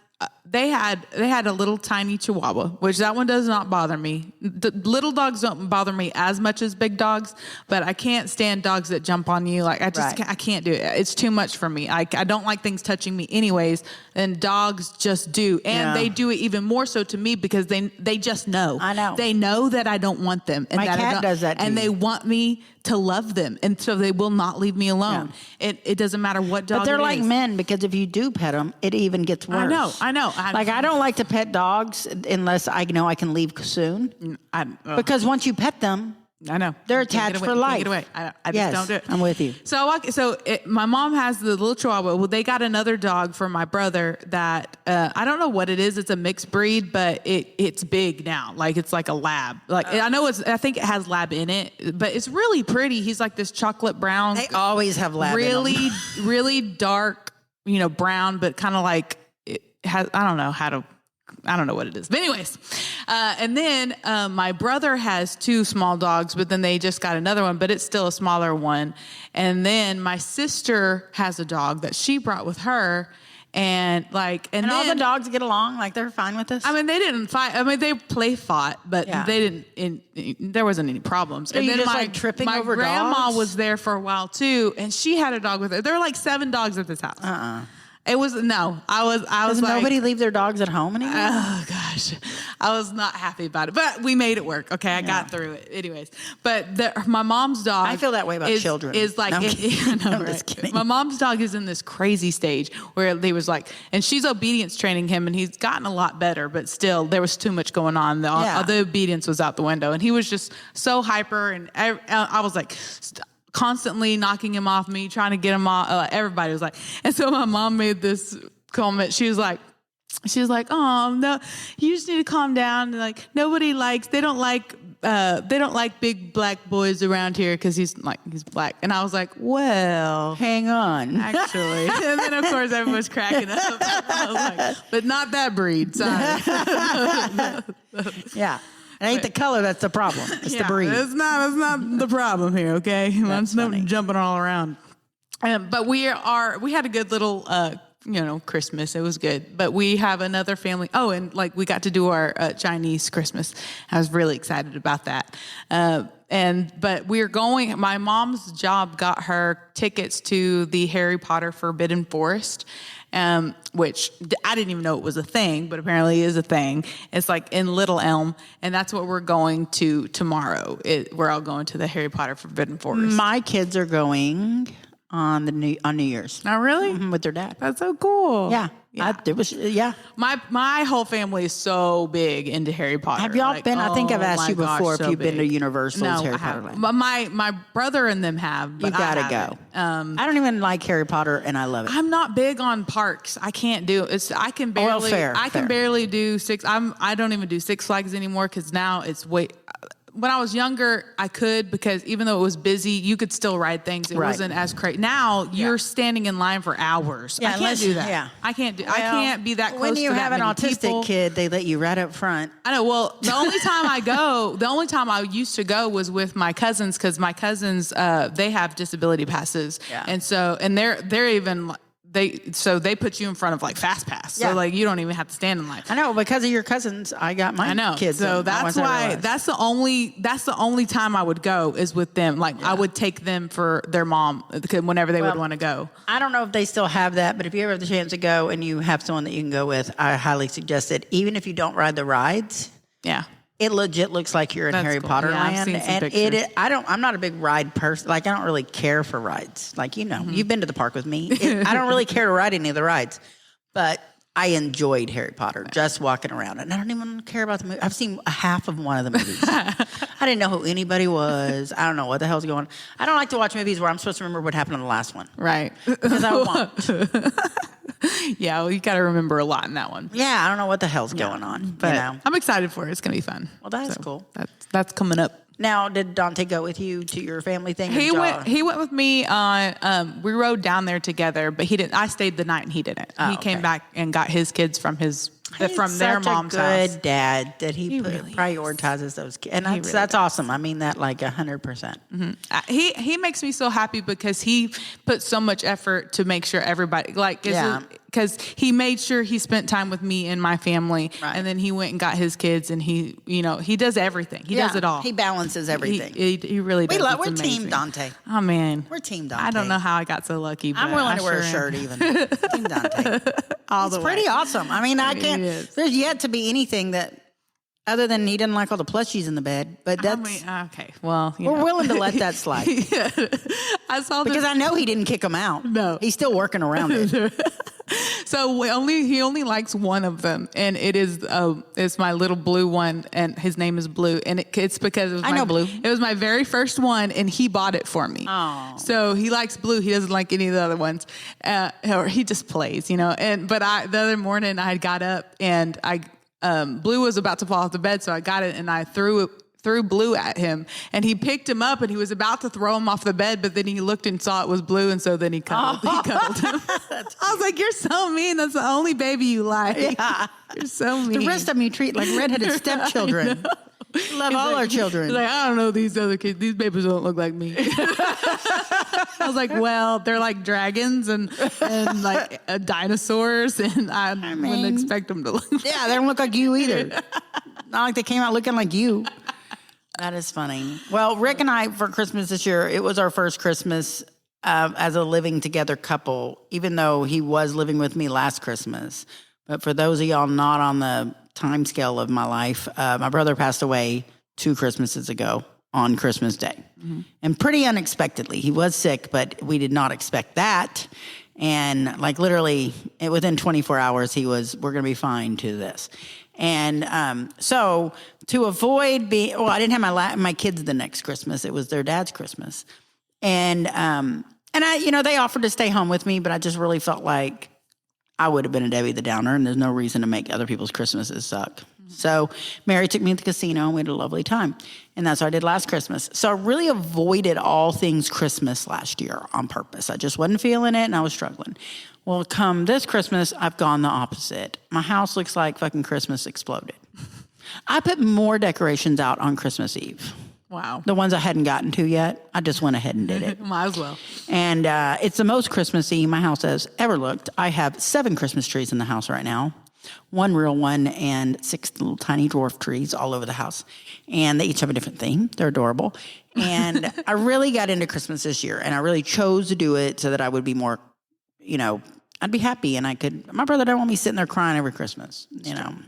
They had a little tiny Chihuahua, which that one does not bother me. The little dogs don't bother me as much as big dogs, but I can't stand dogs that jump on you. Like I can't do it. It's too much for me. I don't like things touching me anyways, and dogs just do. And they do it even more so to me because they just know. I know. They know that I don't want them. And my cat does that too. And they want me to love them, and so they will not leave me alone. Yeah. It doesn't matter what dog. But they're like men, because if you do pet them, it even gets worse. I know. I don't like to pet dogs unless I know I can leave soon. Because once you pet them, I know. They're attached for life. Take it away. I just don't do it. I'm with you. So my mom has the little Chihuahua. Well, they got another dog for my brother that I don't know what it is. It's a mixed breed, but it's big now. Like it's like a lab. Like I think it has lab in it, but it's really pretty. He's like this chocolate brown. They always have lab really, in them. really dark, brown, but kind of like it has. I don't know what it is. But anyways, and then my brother has 2 small dogs, but then they just got another one, but it's still a smaller one. And then my sister has a dog that she brought with her. And then all the dogs get along, like they're fine with this. I mean, they didn't fight. I mean, they fought, but they didn't. There wasn't any problems. So and then just tripping over dogs? My grandma was there for a while too, and she had a dog with her. There were like 7 dogs at this house. It was I was Does like, nobody leave their dogs at home anymore? Oh gosh, I was not happy about it, but we made it work. Okay, I got through it. Anyways, but my mom's dog. I feel that way about children. Is like, no, I'm just kidding. My mom's dog is in this crazy stage where they was like, and she's obedience training him, and he's gotten a lot better, but still there was too much going on. The obedience was out the window, and he was just so hyper, and I was like. Constantly knocking him off me, trying to get him off. Everybody was like, and so my mom made this comment. She was like, oh no, you just need to calm down. And like they don't like big black boys around here because he's black. And I was like, well, hang on, actually. And then of course everyone's cracking up. I was like, but not that breed. Sorry. Yeah. It ain't the color that's the problem. It's the breed. It's not the problem here, okay? That's not jumping all around. But we had a good little, Christmas. It was good. But we have another family. Oh, and we got to do our Chinese Christmas. I was really excited about that. But we're going, my mom's job got her tickets to the Harry Potter Forbidden Forest. Which I didn't even know it was a thing, but apparently it is a thing. It's like in Little Elm, and that's what we're going to tomorrow. We're all going to the Harry Potter Forbidden Forest. My kids are going on New Year's. Oh, really? Mm-hmm, with their dad. That's so cool. Yeah. My whole family is so big into Harry Potter. Have y'all been? I think I've asked you before if you've been to Universal's Harry Potter Land. My brother and them have. But you gotta go. I don't even like Harry Potter, and I love it. I'm not big on parks. I can't do it. I can barely. Can barely do Six. I don't even do Six Flags anymore because now it's way. When I was younger, I could because even though it was busy, you could still ride things. It wasn't as crazy. Now you're standing in line for hours. I can't do that. Yeah. I can't be that close. When you to have that an many autistic people. kid, they let you right up front. I know. Well, the only time I used to go was with my cousins because my cousins they have disability passes, and they're even. They put you in front of Fast Pass. So you don't even have to stand in line. I know, because of your cousins, I got my kids. So that's why that's the only time I would go is with them. I would take them for their mom whenever they would want to go. I don't know if they still have that, but if you ever have the chance to go and you have someone that you can go with, I highly suggest it. Even if you don't ride the rides. Yeah. It legit looks like you're in Harry Potter land. I've seen some pictures. I'm not a big ride person. I don't really care for rides. You've been to the park with me. I don't really care to ride any of the rides. But I enjoyed Harry Potter, just walking around. And I don't even care about the movie. I've seen half of one of the movies. I didn't know who anybody was. I don't know what the hell's going on. I don't like to watch movies where I'm supposed to remember what happened in the last one. Right. Because I won't. Yeah, well, you got to remember a lot in that one. Yeah, I don't know what the hell's going on. But I'm excited for it. It's going to be fun. Well, that's cool. That's coming up. Now, did Dante go with you to your family thing? He went with me on. We rode down there together, but he didn't. I stayed the night and he didn't. He came back and got his kids from their mom's house. Good dad that he really prioritizes those kids, and that's awesome. I mean that 100%. Mm-hmm. He makes me so happy because he put so much effort to make sure everybody because he made sure he spent time with me and my family, and then he went and got his kids, and he does everything. He does it all. He balances everything. He really does. We're Team Dante. Oh man, we're Team Dante. I don't know how I got so lucky. But I'm willing to wear a shirt even. Team Dante. It's pretty awesome. I mean, I can't. There's yet to be anything that. Other than he doesn't like all the plushies in the bed, but that's okay. Well, we're willing to let that slide. I saw because I know he didn't kick him out. No, he's still working around it. So he only likes one of them, and it's my little blue one, and his name is Blue, and it's because I know Blue. It was my very first one, and he bought it for me. Oh. So he likes Blue. He doesn't like any of the other ones, or he just plays, But the other morning I got up and Blue was about to fall off the bed, so I got it and I threw Blue at him, and he picked him up and he was about to throw him off the bed, but then he looked and saw it was Blue, and so then he cuddled him. I was like, "You're so mean. That's the only baby you like. Yeah. You're so mean. The rest of them you treat like redheaded stepchildren. Love all our children." He's like, "I don't know these other kids. These babies don't look like me." I was like, "Well, they're like dragons and like dinosaurs, and I wouldn't expect them to look. Yeah, they don't look like you either. Not like they came out looking like you." That is funny. Well, Rick and I, for Christmas this year, it was our first Christmas as a living together couple, even though he was living with me last Christmas. But for those of y'all not on the time scale of my life, my brother passed away 2 Christmases ago on Christmas Day. Mm-hmm. And pretty unexpectedly. He was sick, but we did not expect that. And like literally within 24 hours, we're going to be fine to this. And so to avoid I didn't have my kids the next Christmas. It was their dad's Christmas. And I, they offered to stay home with me, but I just really felt like I would have been a Debbie the Downer, and there's no reason to make other people's Christmases suck. Mm-hmm. So Mary took me to the casino, and we had a lovely time. And that's what I did last Christmas. So I really avoided all things Christmas last year on purpose. I just wasn't feeling it, and I was struggling. Well, come this Christmas, I've gone the opposite. My house looks like fucking Christmas exploded. I put more decorations out on Christmas Eve. Wow. The ones I hadn't gotten to yet, I just went ahead and did it. Might as well. And it's the most Christmassy my house has ever looked. I have 7 Christmas trees in the house right now. 1 real one and 6 little tiny dwarf trees all over the house. And they each have a different theme. They're adorable. And I really got into Christmas this year, and I really chose to do it so that I would be more, I'd be happy, and my brother don't want me sitting there crying every Christmas,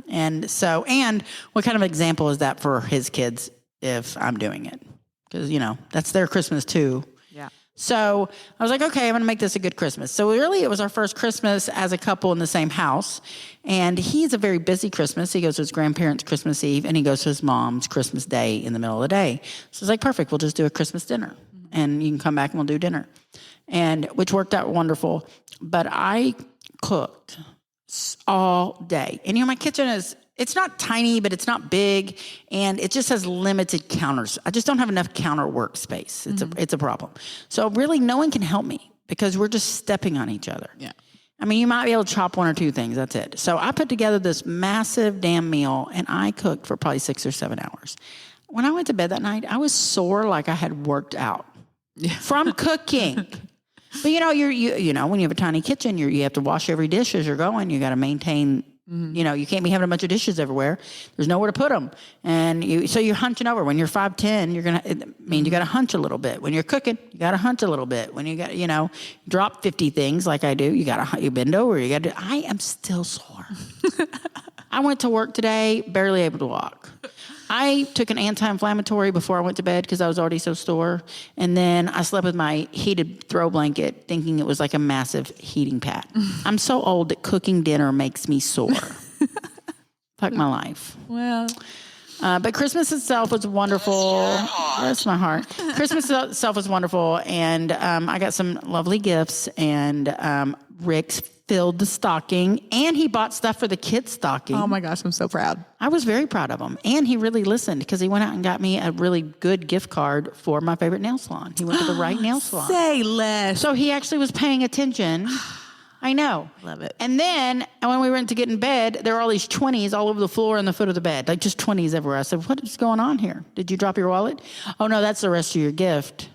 And so, and what kind of example is that for his kids if I'm doing it? Because, that's their Christmas too. Yeah. So I was like, okay, I'm going to make this a good Christmas. So really it was our first Christmas as a couple in the same house. And he's a very busy Christmas. He goes to his grandparents' Christmas Eve, and he goes to his mom's Christmas Day in the middle of the day. So it's like, perfect, we'll just do a Christmas dinner. Mm-hmm. And you can come back and we'll do dinner. And which worked out wonderful. But I cooked all day. And my kitchen it's not tiny, but it's not big, and it just has limited counters. I just don't have enough counter workspace. It's a problem. So really, no one can help me because we're just stepping on each other. Yeah. I mean, you might be able to chop 1 or 2 things. That's it. So I put together this massive damn meal, and I cooked for probably 6 or 7 hours. When I went to bed that night, I was sore like I had worked out from cooking. But when you have a tiny kitchen, you have to wash every dish as you're going. You got to maintain. Mm-hmm. You can't be having a bunch of dishes everywhere. There's nowhere to put them. And so you're hunching over. When you're 5'10", you got to hunch a little bit. When you're cooking, you got to hunch a little bit. When you got, drop 50 things like I do, you bend over. I am still sore. I went to work today, barely able to walk. I took an anti-inflammatory before I went to bed because I was already so sore. And then I slept with my heated throw blanket thinking it was like a massive heating pad. I'm so old that cooking dinner makes me sore. Fuck my life. Well. But Christmas itself was wonderful. That's my heart. Christmas itself was wonderful. And I got some lovely gifts. And Rick's filled the stocking, and he bought stuff for the kids' stocking. Oh my gosh, I'm so proud. I was very proud of him. And he really listened because he went out and got me a really good gift card for my favorite nail salon. He went to the right nail salon. Say less. So he actually was paying attention. I know. Love it. And then when we went to get in bed, there were all these 20s all over the floor and the foot of the bed, like just 20s everywhere. I said, what is going on here? Did you drop your wallet? Oh, no, that's the rest of your gift.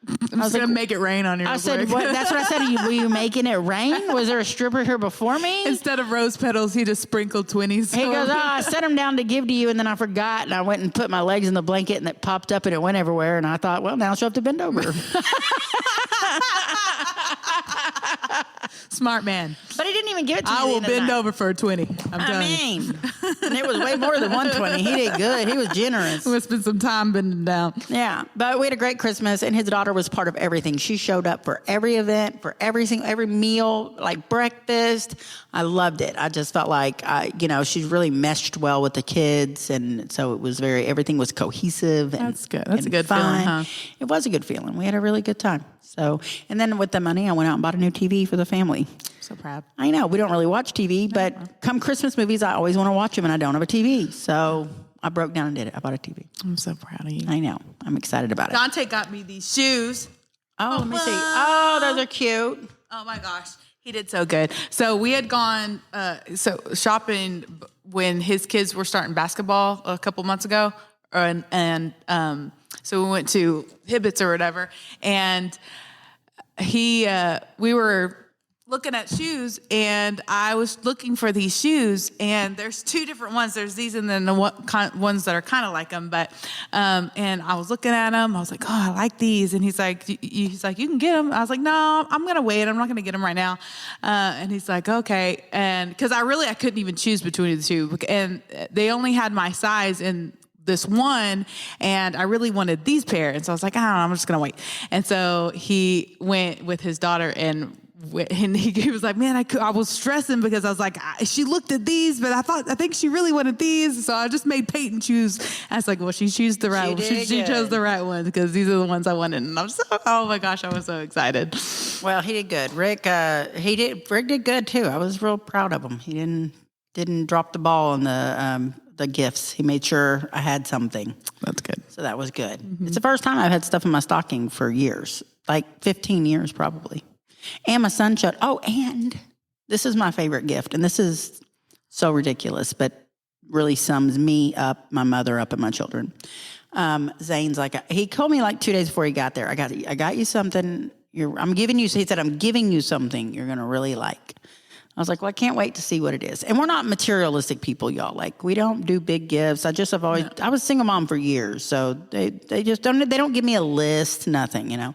I'm just going to make it rain on you. I said, what? That's what I said. Were you making it rain? Was there a stripper here before me? Instead of rose petals, he just sprinkled 20s. He goes, I set them down to give to you, and then I forgot, and I went and put my legs in the blanket, and it popped up, and it went everywhere, and I thought, well, now she'll have to bend over. Smart man. But he didn't even give it to me. I will bend over for a 20. I'm telling you. And it was way more than 120. He did good. He was generous. We'll spend some time bending down. Yeah, but we had a great Christmas, and his daughter was part of everything. She showed up for every event, for every meal, like breakfast. I loved it. I just felt like, she really meshed well with the kids, and so it was everything was cohesive. And, that's good. That's a good fun. feeling, huh? It was a good feeling. We had a really good time. So, and then with the money, I went out and bought a new TV for the family. So proud. I know we don't really watch TV, but come Christmas movies, I always want to watch them, and I don't have a TV. So I broke down and did it. I bought a TV. I'm so proud of you. I know. I'm excited about it. Dante got me these shoes. Oh, let me see. Oh, those are cute. Oh my gosh, he did so good. So we had gone shopping when his kids were starting basketball a couple months ago, and so we went to Hibbett's or whatever, and we were looking at shoes, and I was looking for these shoes, and there's two different ones. There's these, and then the ones that are kind of like them. But and I was looking at them. I was like, oh, I like these. And he's like, you can get them. I was like, no, I'm gonna wait. I'm not gonna get them right now. And he's like, okay. And because I couldn't even choose between the two, and they only had my size in this one, and I really wanted these pair. And so I was like, I don't know, I'm just gonna wait. And so he went with his daughter, and he was like, man, I was stressing because I was like, she looked at these, but I think she really wanted these. So I just made Peyton choose. I was like, well, she chose the right one. She chose the right ones because these are the ones I wanted. And I'm oh my gosh, I was so excited. Well, he did good. Rick did good too. I was real proud of him. He didn't drop the ball on the gifts. He made sure I had something. That's good. So that was good. Mm-hmm. It's the first time I've had stuff in my stocking for years, like 15 years probably. And my son showed, and this is my favorite gift. And this is so ridiculous, but really sums me up, my mother up, and my children. Zane's like, he called me like 2 days before he got there. I got you something. He said, I'm giving you something you're going to really like. I was like, well, I can't wait to see what it is. And we're not materialistic people, y'all. Like, we don't do big gifts. I was a single mom for years. So they just don't give me a list, nothing,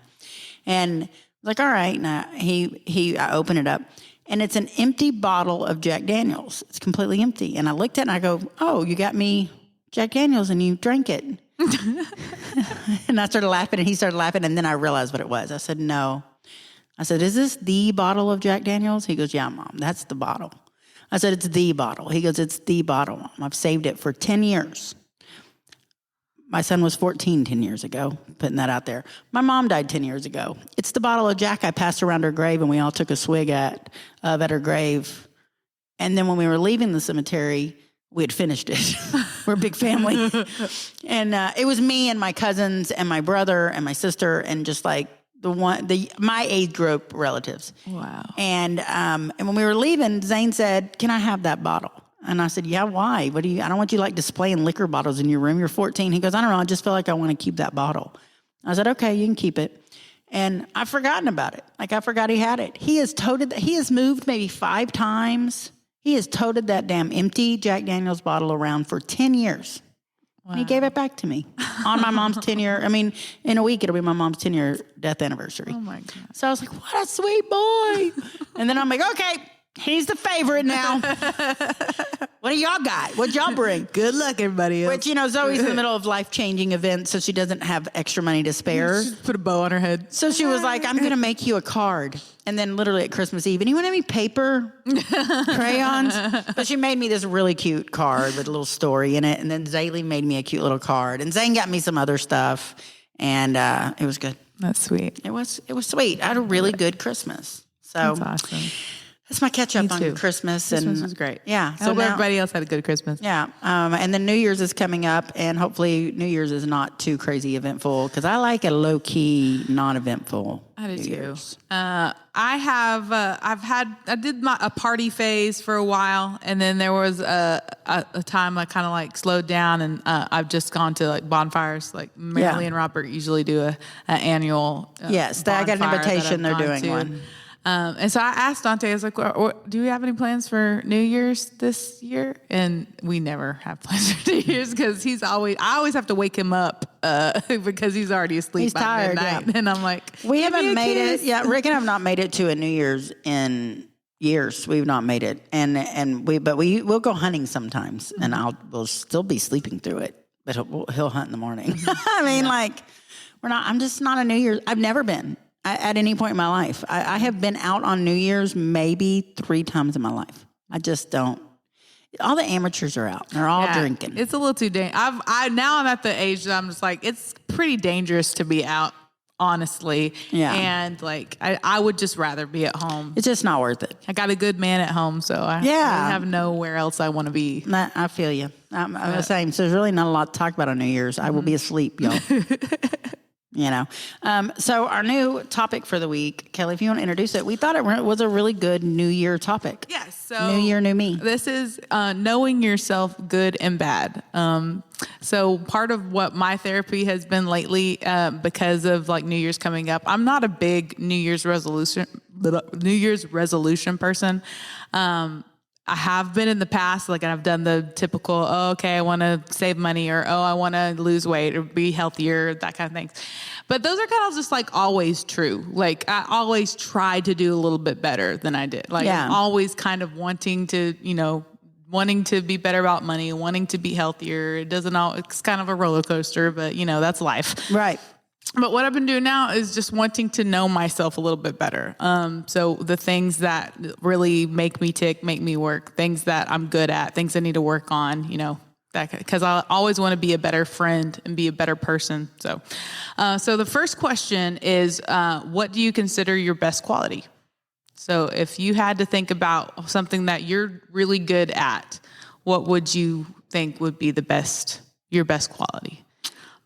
And like, all right. Now I open it up, and it's an empty bottle of Jack Daniels. It's completely empty. And I looked at it and I go, oh, you got me Jack Daniels and you drank it. And I started laughing, and he started laughing. And then I realized what it was. I said, no. I said, is this the bottle of Jack Daniels? He goes, yeah, Mom, that's the bottle. I said, it's the bottle. He goes, it's the bottle, Mom. I've saved it for 10 years. My son was 14 10 years ago, putting that out there. My mom died 10 years ago. It's the bottle of Jack I passed around her grave, and we all took a swig at her grave. And then when we were leaving the cemetery, we had finished it. We're a big family. And it was me and my cousins and my brother and my sister and just like my age group relatives. Wow. And when we were leaving, Zane said, can I have that bottle? And I said, yeah, why? I don't want you like displaying liquor bottles in your room. You're 14. He goes, I don't know. I just feel like I want to keep that bottle. I said, okay, you can keep it. And I've forgotten about it. Like, I forgot he had it. He has moved maybe 5 times. He has toted that damn empty Jack Daniels bottle around for 10 years. Wow. And he gave it back to me on my mom's 10-year. In a week, it'll be my mom's 10-year death anniversary. Oh my God. So I was like, what a sweet boy. And then I'm like, okay, he's the favorite now. What do y'all got? What'd y'all bring? Good luck, everybody else. Which, Zoe's in the middle of life-changing events, so she doesn't have extra money to spare. She put a bow on her head. So she was like, I'm going to make you a card. And then literally at Christmas Eve, anyone have any paper, crayons? But she made me this really cute card with a little story in it. And then Zaylee made me a cute little card. And Zane got me some other stuff. And it was good. That's sweet. It was sweet. I had a really good Christmas. So that's awesome. That's my catch up on Christmas. Christmas was great. Yeah. So everybody else had a good Christmas. Yeah. And then New Year's is coming up, and hopefully New Year's is not too crazy eventful, because I like a low key, non-eventful I do New too. Year's. I did a party phase for a while, and then there was a time I kind of like slowed down, and I've just gone to like bonfires. Like Marilee and Robert usually do an annual. Yes, I got an invitation. They're doing one. And so I asked Dante, I was like, do we have any plans for New Year's this year? And we never have plans for New Year's, because I always have to wake him up because he's already asleep. He's by tired, midnight. Yeah. And I'm like, we haven't made it. Yeah, Rick and I have not made it to a New Year's in years we've not made it, and we'll go hunting sometimes, and we'll still be sleeping through it, but he'll hunt in the morning. I mean, like I'm just not a New Year's. I've never been at any point in my life. I have been out on New Year's maybe 3 times in my life. I just don't. All the amateurs are out. They're all drinking. It's a little too dangerous. Now I'm at the age that I'm just like, it's pretty dangerous to be out, honestly. Yeah. And like, I would just rather be at home. It's just not worth it. I got a good man at home, so I really have nowhere else I want to be. I feel you. I'm the same. So there's really not a lot to talk about on New Year's. I will be asleep, y'all. You know, so our new topic for the week, Kelly, if you want to introduce it, we thought it was a really good New Year topic. Yes. So New Year, new me. This is knowing yourself, good and bad. So part of what my therapy has been lately, because of like New Year's coming up, I'm not a big New Year's resolution person. I have been in the past, like I've done the typical, I want to save money, or, I want to lose weight or be healthier, that kind of things. But those are kind of just like always true. Like I always try to do a little bit better than I did. Like I'm always kind of wanting to be better about money, wanting to be healthier. It's kind of a roller coaster, but that's life. Right. But what I've been doing now is just wanting to know myself a little bit better. So the things that really make me tick, make me work, things that I'm good at, things I need to work on, because I always want to be a better friend and be a better person. So the first question is, what do you consider your best quality? So if you had to think about something that you're really good at, what would you think would be your best quality?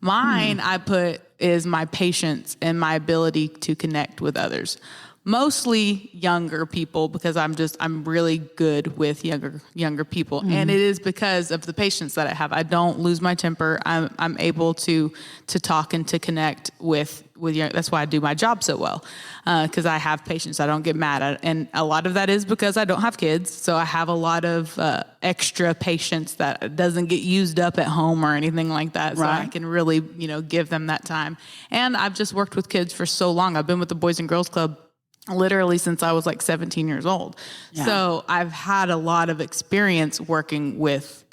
Mine, I put, is my patience and my ability to connect with others. Mostly younger people, because I'm really good with younger people. Mm-hmm. And it is because of the patience that I have. I don't lose my temper. I'm able to talk and to connect with young. That's why I do my job so well. Cause I have patience. I don't get mad. And a lot of that is because I don't have kids. So I have a lot of, extra patience that doesn't get used up at home or anything like that. So I can really, give them that time. And I've just worked with kids for so long. I've been with the Boys and Girls Club literally since I was like 17 years old. Yeah. So I've had a lot of experience working with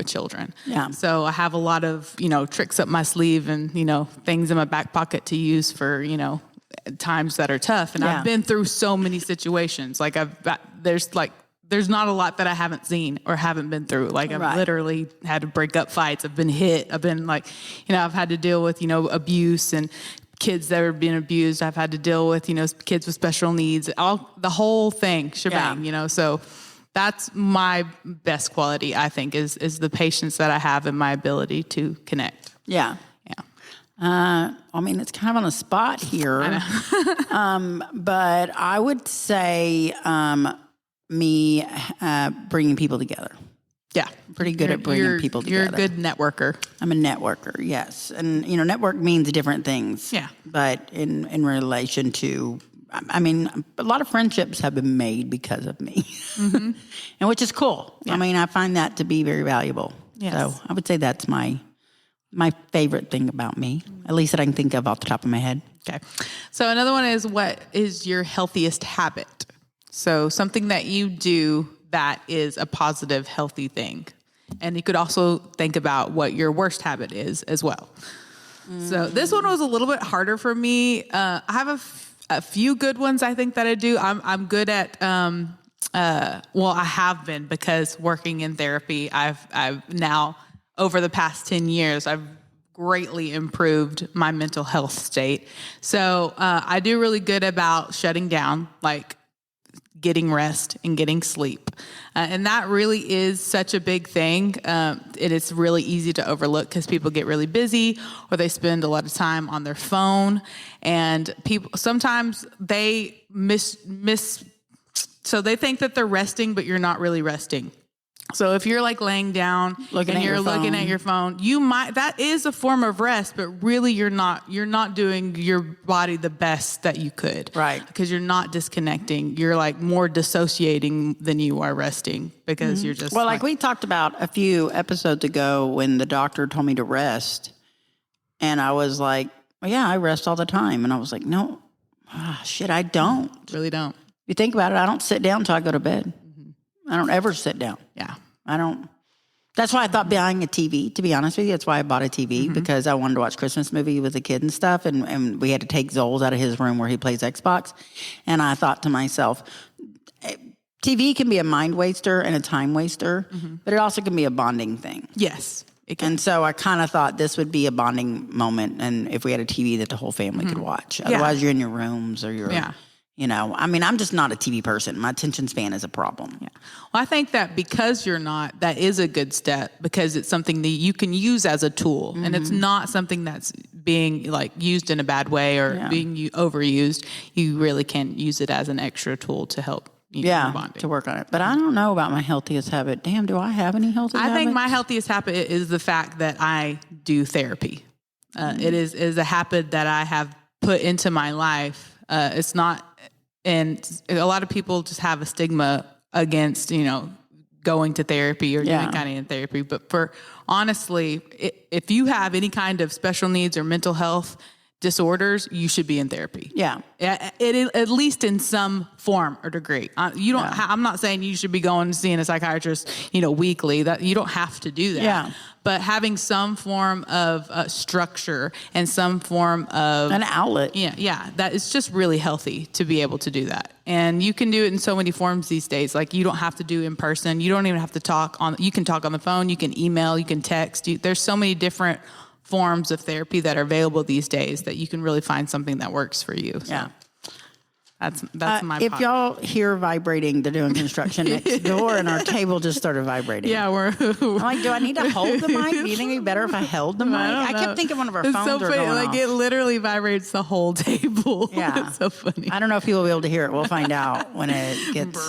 children. Yeah. So I have a lot of, tricks up my sleeve and, things in my back pocket to use for, times that are tough. And I've been through so many situations. Like there's not a lot that I haven't seen or haven't been through. Like I've literally had to break up fights. I've been hit. I've been like, I've had to deal with, abuse and kids that are being abused. I've had to deal with, kids with special needs, the whole thing, shebang, so that's my best quality, I think, is the patience that I have and my ability to connect. Yeah. Yeah. It's kind of on the spot here. I know. But I would say, me, bringing people together. Yeah. Pretty good at bringing people together. You're a good networker. I'm a networker, yes. And, network means different things. Yeah. But in relation to, a lot of friendships have been made because of me. Mm-hmm. And which is cool. Yeah. I find that to be very valuable. Yes. So I would say that's my favorite thing about me, at least that I can think of off the top of my head. Okay. So another one is, what is your healthiest habit? So something that you do that is a positive, healthy thing. And you could also think about what your worst habit is as well. So this one was a little bit harder for me. I have a few good ones, I think, that I do. I'm good at, I have been, because working in therapy, I've now, over the past 10 years, I've greatly improved my mental health state. So I do really good about shutting down, like getting rest and getting sleep. And that really is such a big thing. It is really easy to overlook because people get really busy, or they spend a lot of time on their phone, and people, sometimes they so they think that they're resting, but you're not really resting. So if you're like laying down and you're looking at your phone, that is a form of rest, but really you're not doing your body the best that you could. Right. Because you're not disconnecting. You're like more dissociating than you are resting, because you're just. Well, like we talked about a few episodes ago when the doctor told me to rest, and I was like, well, yeah, I rest all the time. And I was like, no, I don't. Really don't. you think about it, I don't sit down until I go to bed. I don't ever sit down. Yeah. I don't. That's why I thought buying a TV, to be honest with you. That's why I bought a TV, because I wanted to watch Christmas movie with the kid and stuff. And we had to take Zoles out of his room where he plays Xbox. And I thought to myself, TV can be a mind waster and a time waster, but it also can be a bonding thing. Yes. And so I kind of thought this would be a bonding moment. And if we had a TV that the whole family could watch, otherwise you're in your rooms or you're, you know, I mean, I'm just not a TV person. My attention span is a problem. Yeah. Well, I think that because you're not, that is a good step, because it's something that you can use as a tool, and it's not something that's being like used in a bad way or being overused. You really can use it as an extra tool to help. To work on it. But I don't know about my healthiest habit. Damn, do I have any healthy habits? I think my healthiest habit is the fact that I do therapy. It is a habit that I have put into my life. It's not, and a lot of people just have a stigma against, you know, going to therapy or doing kind of therapy. But for honestly, if you have any kind of special needs or mental health disorders, you should be in therapy. Yeah. At least in some form or degree. You don't. I'm not saying you should be going and seeing a psychiatrist, you know, weekly. That you don't have to do that. Yeah. But having some form of structure and some form of an outlet. Yeah. That is just really healthy to be able to do that. And you can do it in so many forms these days. Like, you don't have to do in person. You don't even have to talk on. You can talk on the phone. You can email. You can text. There's so many different forms of therapy that are available these days that you can really find something that works for you. So that's my if y'all hear vibrating, they're doing construction next door, and our table just started vibrating. Yeah, I'm like, do I need to hold the mic? Do you think it'd be better if I held the mic? I kept thinking one of our phones were going off. It literally vibrates the whole table. Yeah. It's so funny. I don't know if people will be able to hear it. We'll find out when it gets...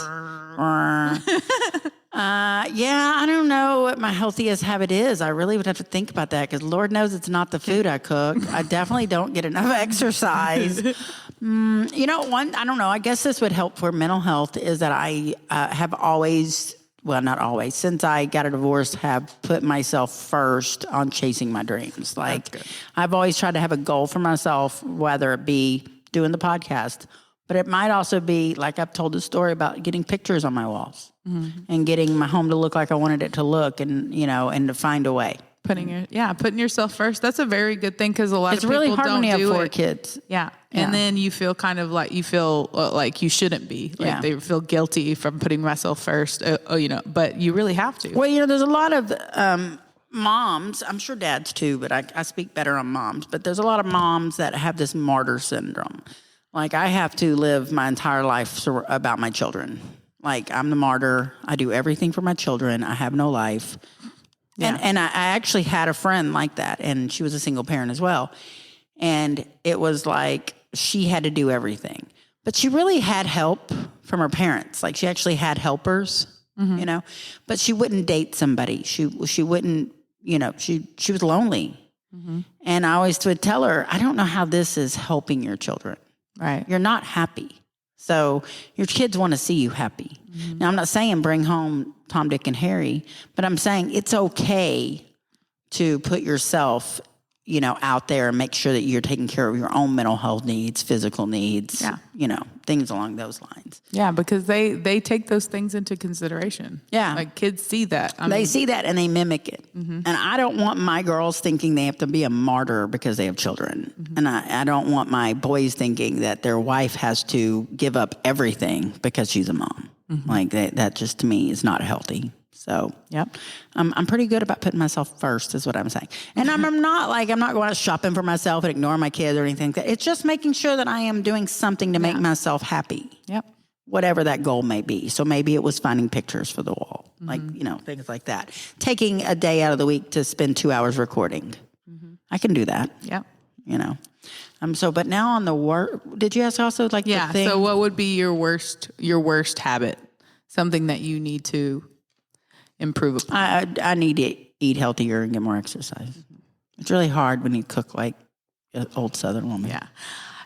I don't know what my healthiest habit is. I really would have to think about that, because Lord knows it's not the food I cook. I definitely don't get enough exercise. You know, I don't know. I guess this would help for mental health is that I have always, well, not always, since I got a divorce, have put myself first on chasing my dreams. Like, I've always tried to have a goal for myself, whether it be doing the podcast, but it might also be, like I've told the story about getting pictures on my walls and getting my home to look like I wanted it to look, and, you know, and to find a way. Putting yourself first. That's a very good thing, because a lot of people really hard don't when you have 4 it. kids. Yeah. And then you feel kind of like you shouldn't be. Like they feel guilty from putting myself first, you know, but you really have to. Well, you know, there's a lot of moms, I'm sure dads too, but I speak better on moms, but there's a lot of moms that have this martyr syndrome. Like, I have to live my entire life about my children. Like, I'm the martyr. I do everything for my children. I have no life. Yeah. And I actually had a friend like that, and she was a single parent as well. And it was like she had to do everything. But she really had help from her parents. Like, she actually had helpers, you know. But she wouldn't date somebody. She wouldn't, you know, she was lonely. And I always would tell her, I don't know how this is helping your children. Right. You're not happy. So your kids want to see you happy. Now, I'm not saying bring home Tom, Dick, and Harry, but I'm saying it's okay to put yourself, you know, out there and make sure that you're taking care of your own mental health needs, physical needs, you know, things along those lines. Yeah, because they take those things into consideration. Yeah. Like, kids see that. They see that and they mimic it. And I don't want my girls thinking they have to be a martyr because they have children. And I don't want my boys thinking that their wife has to give up everything because she's a mom. Like, that just, to me, is not healthy. So, I'm pretty good about putting myself first, is what I'm saying. And I'm not going out shopping for myself and ignoring my kids or anything. It's just making sure that I am doing something to make myself happy. Whatever that goal may be. So maybe it was finding pictures for the wall, like, you know, things like that. Taking a day out of the week to spend 2 hours recording. I can do that. You know. But now on the work, did you ask also the thing? So what would be your worst habit? Something that you need to improve upon. I need to eat healthier and get more exercise. It's really hard when you cook like an old Southern woman.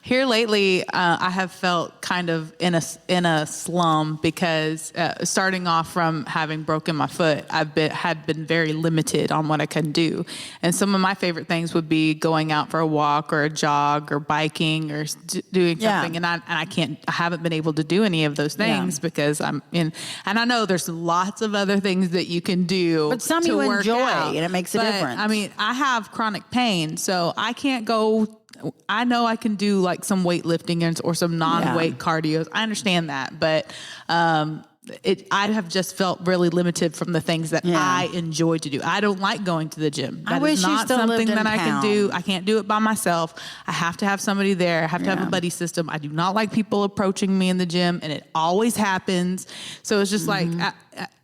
Here lately, I have felt kind of in a slum because starting off from having broken my foot, had been very limited on what I can do. And some of my favorite things would be going out for a walk or a jog or biking or doing something. And I haven't been able to do any of those things because I'm in, and I know there's lots of other things that you can do. But some to you work enjoy out. and it makes a difference. I mean, I have chronic pain, so I can't go. I know I can do like some weightlifting or some non-weight cardio. I understand that, but I have just felt really limited from the things that I enjoy to do. I don't like going to the gym. That is not something that I can do. I can't do it by myself. I have to have somebody there. I have to have a buddy system. I do not like people approaching me in the gym, and it always happens. So it's just like,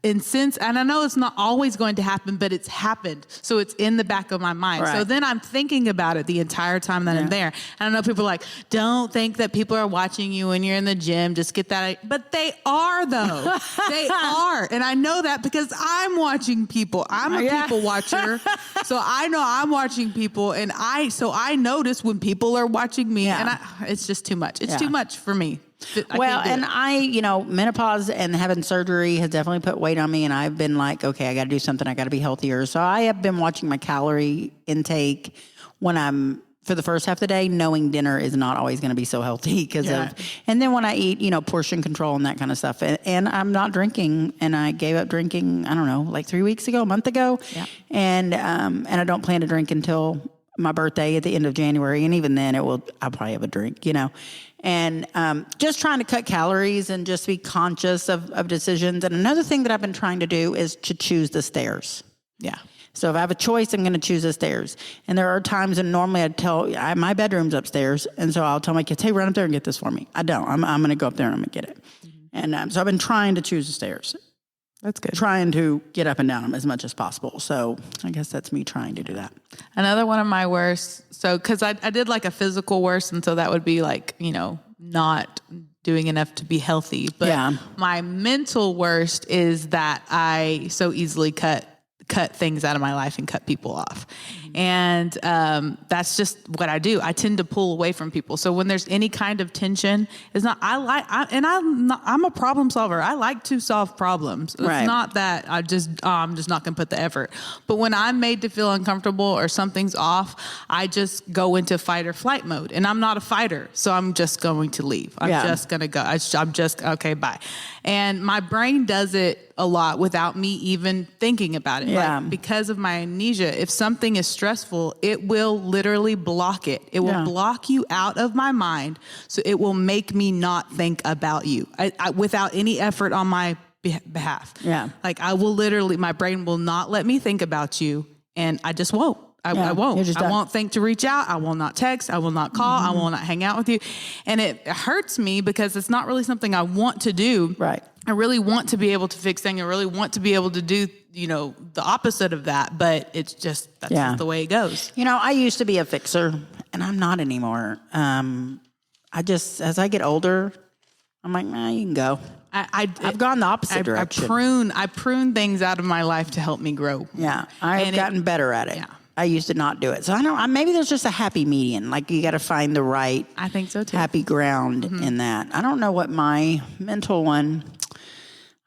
and I know it's not always going to happen, but it's happened. So it's in the back of my mind. Right. So then I'm thinking about it the entire time that I'm there. And I know people are like, don't think that people are watching you when you're in the gym. Just get that. But they are, though. They are. And I know that because I'm watching people. I'm a people watcher. So I know I'm watching people. And I notice when people are watching me. And it's just too much. It's too much for me. Menopause and having surgery has definitely put weight on me, and I've been like, okay, I got to do something. I got to be healthier. So I have been watching my calorie intake when I'm for the first half of the day, knowing dinner is not always going to be so healthy and then when I eat, portion control and that kind of stuff. And I'm not drinking, and I gave up drinking, I don't know, like 3 weeks ago, a month ago. Yeah. And I don't plan to drink until my birthday at the end of January. And even then I'll probably have a drink, and just trying to cut calories and just be conscious of decisions. And another thing that I've been trying to do is to choose the stairs. Yeah. So if I have a choice, I'm going to choose the stairs. And there are times, and normally my bedroom's upstairs. And so I'll tell my kids, hey, run up there and get this for me. I don't. I'm going to go up there and I'm going to get it. Mm-hmm. And so I've been trying to choose the stairs. That's good. Trying to get up and down them as much as possible. So I guess that's me trying to do that. Another one of my worst. So, cause I did like a physical worst. And so that would be like, not doing enough to be healthy. But my mental worst is that I so easily cut things out of my life and cut people off. And that's just what I do. I tend to pull away from people. So when there's any kind of tension, I'm a problem solver. I like to solve problems. It's not that I'm just not going to put the effort. But when I'm made to feel uncomfortable or something's off, I just go into fight or flight mode. And I'm not a fighter, so I'm just going to leave. I'm just going to go. I'm just, okay, bye. And my brain does it a lot without me even thinking about it. Yeah. Like, because of my amnesia, if something is stressful, it will literally block it. It will block you out of my mind. So it will make me not think about you without any effort on my behalf. Yeah. Like I will literally, my brain will not let me think about you, and I just won't. I won't. I won't think to reach out. I will not text. I will not call. I will not hang out with you. And it hurts me because it's not really something I want to do. Right. I really want to be able to fix things. I really want to be able to do, the opposite of that. But it's just, that's just the way it goes. I used to be a fixer, and I'm not anymore. As I get older, I'm like, nah, you can go. I've gone the opposite direction. I prune things out of my life to help me grow. Yeah. I've gotten better at it. Yeah. I used to not do it. So maybe there's just a happy median. Like you got to find the right I think so too. Happy ground in that. I don't know what my mental one,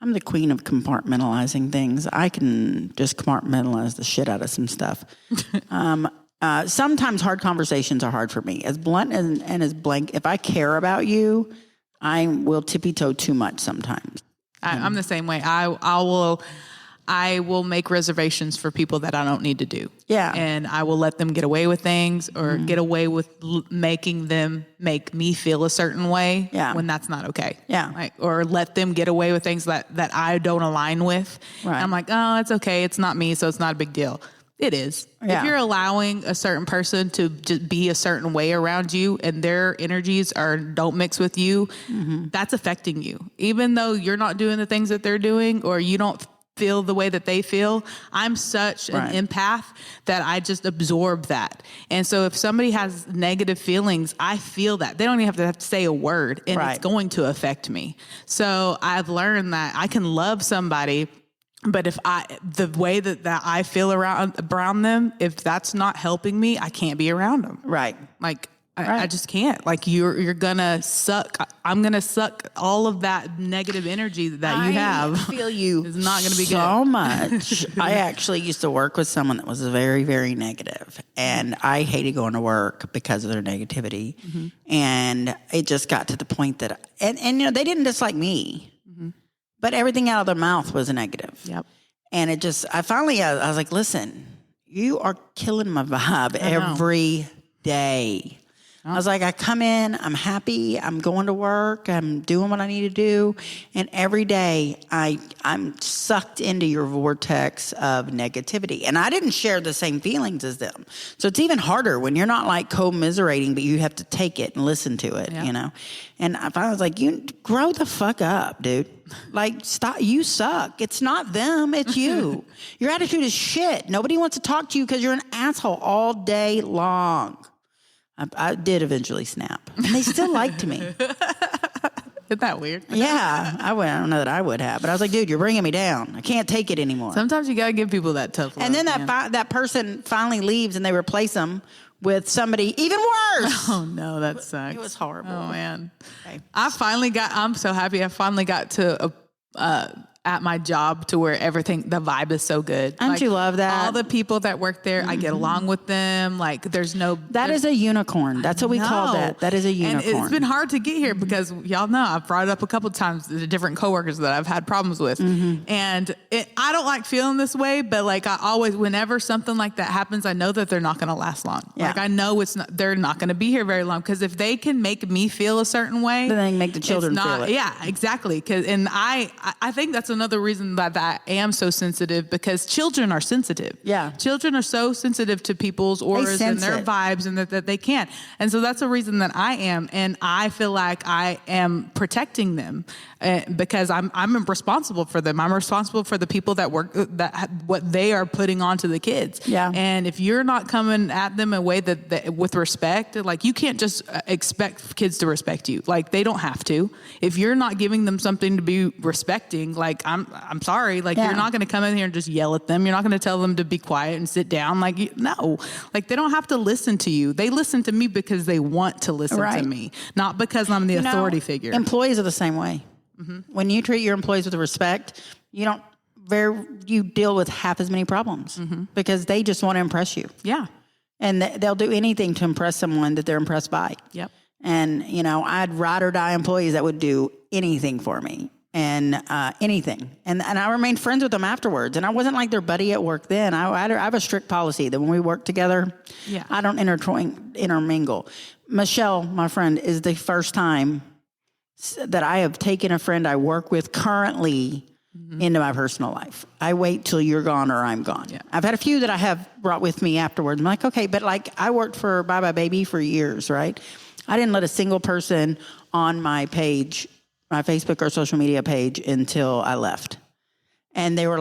I'm the queen of compartmentalizing things. I can just compartmentalize the shit out of some stuff. Sometimes hard conversations are hard for me. As blunt and as blank, if I care about you, I will tippy-toe too much sometimes. I'm the same way. I will make reservations for people that I don't need to do. Yeah. And I will let them get away with things or get away with making them make me feel a certain way when that's not okay. Yeah. Or let them get away with things that I don't align with. Right. I'm like, oh, it's okay. It's not me. So it's not a big deal. It is. Yeah. If you're allowing a certain person to just be a certain way around you and their energies don't mix with you, that's affecting you. Even though you're not doing the things that they're doing or you don't feel the way that they feel. I'm such an empath that I just absorb that. And so if somebody has negative feelings, I feel that. They don't even have to say a word, and it's going to affect me. So I've learned that I can love somebody, but if the way that I feel around them, if that's not helping me, I can't be around them. Right. Like I just can't. Like you're gonna suck. I'm gonna suck all of that negative energy that you have. I feel you. It's not gonna be so good. much. I actually used to work with someone that was very, very negative, and I hated going to work because of their negativity. Mm-hmm. And it just got to the point that, and you know, they didn't dislike me, mm-hmm. but everything out of their mouth was a negative. Yep. And it just, I was like, listen, you are killing my vibe every day. I was like, I come in, I'm happy, I'm going to work, I'm doing what I need to do, and every day I'm sucked into your vortex of negativity. And I didn't share the same feelings as them. So it's even harder when you're not like commiserating, but you have to take it and listen to it, you know? And I finally was like, you grow the fuck up, dude. Like, stop, you suck. It's not them, it's you. Your attitude is shit. Nobody wants to talk to you because you're an asshole all day long. I did eventually snap. And they still liked me. Isn't that weird? Yeah. I don't know that I would have. But I was like, dude, you're bringing me down. I can't take it anymore. Sometimes you got to give people that tough love. And then that person finally leaves and they replace them with somebody even worse. Oh, no, that sucks. It was horrible. Oh, man. Okay. I'm so happy I finally got to at my job to where the vibe is so good. Don't you love that? All the people that work there, I get along with them. Like there's no... That is a unicorn. That's what we call that. That is a unicorn. And it's been hard to get here because y'all know I've brought it up a couple of times to different coworkers that I've had problems with. Mm-hmm. And I don't like feeling this way, but like I always, whenever something like that happens, I know that they're not going to last long. Yeah. Like I know they're not going to be here very long because if they can make me feel a certain way, then they can make the children feel it. Yeah, exactly. And I think that's another reason that I am so sensitive because children are sensitive. Yeah. Children are so sensitive to people's auras and their vibes and that they can't. And so that's a reason that I am. And I feel like I am protecting them because I'm responsible for them. I'm responsible for the people that work, what they are putting onto the kids. Yeah. And if you're not coming at them in a way that with respect, like you can't just expect kids to respect you. Like they don't have to. If you're not giving them something to be respecting, like I'm sorry, like you're not going to come in here and just yell at them. You're not going to tell them to be quiet and sit down. Like no, like they don't have to listen to you. They listen to me because they want to listen to me, not because I'm the authority figure. Employees are the same way. Mm-hmm. When you treat your employees with respect, you deal with half as many problems because they just want to impress you. Yeah. And they'll do anything to impress someone that they're impressed by. Yep. And, I had ride or die employees that would do anything for me and anything. And I remained friends with them afterwards. And I wasn't like their buddy at work then. I have a strict policy that when we work together, I don't intermingle. Michelle, my friend, is the first time that I have taken a friend I work with currently into my personal life. I wait till you're gone or I'm gone. Yeah. I've had a few that I have brought with me afterwards. I'm like, okay, but like I worked for Bye Bye Baby for years, right? I didn't let a single person on my page, my Facebook or social media page until I left. And they were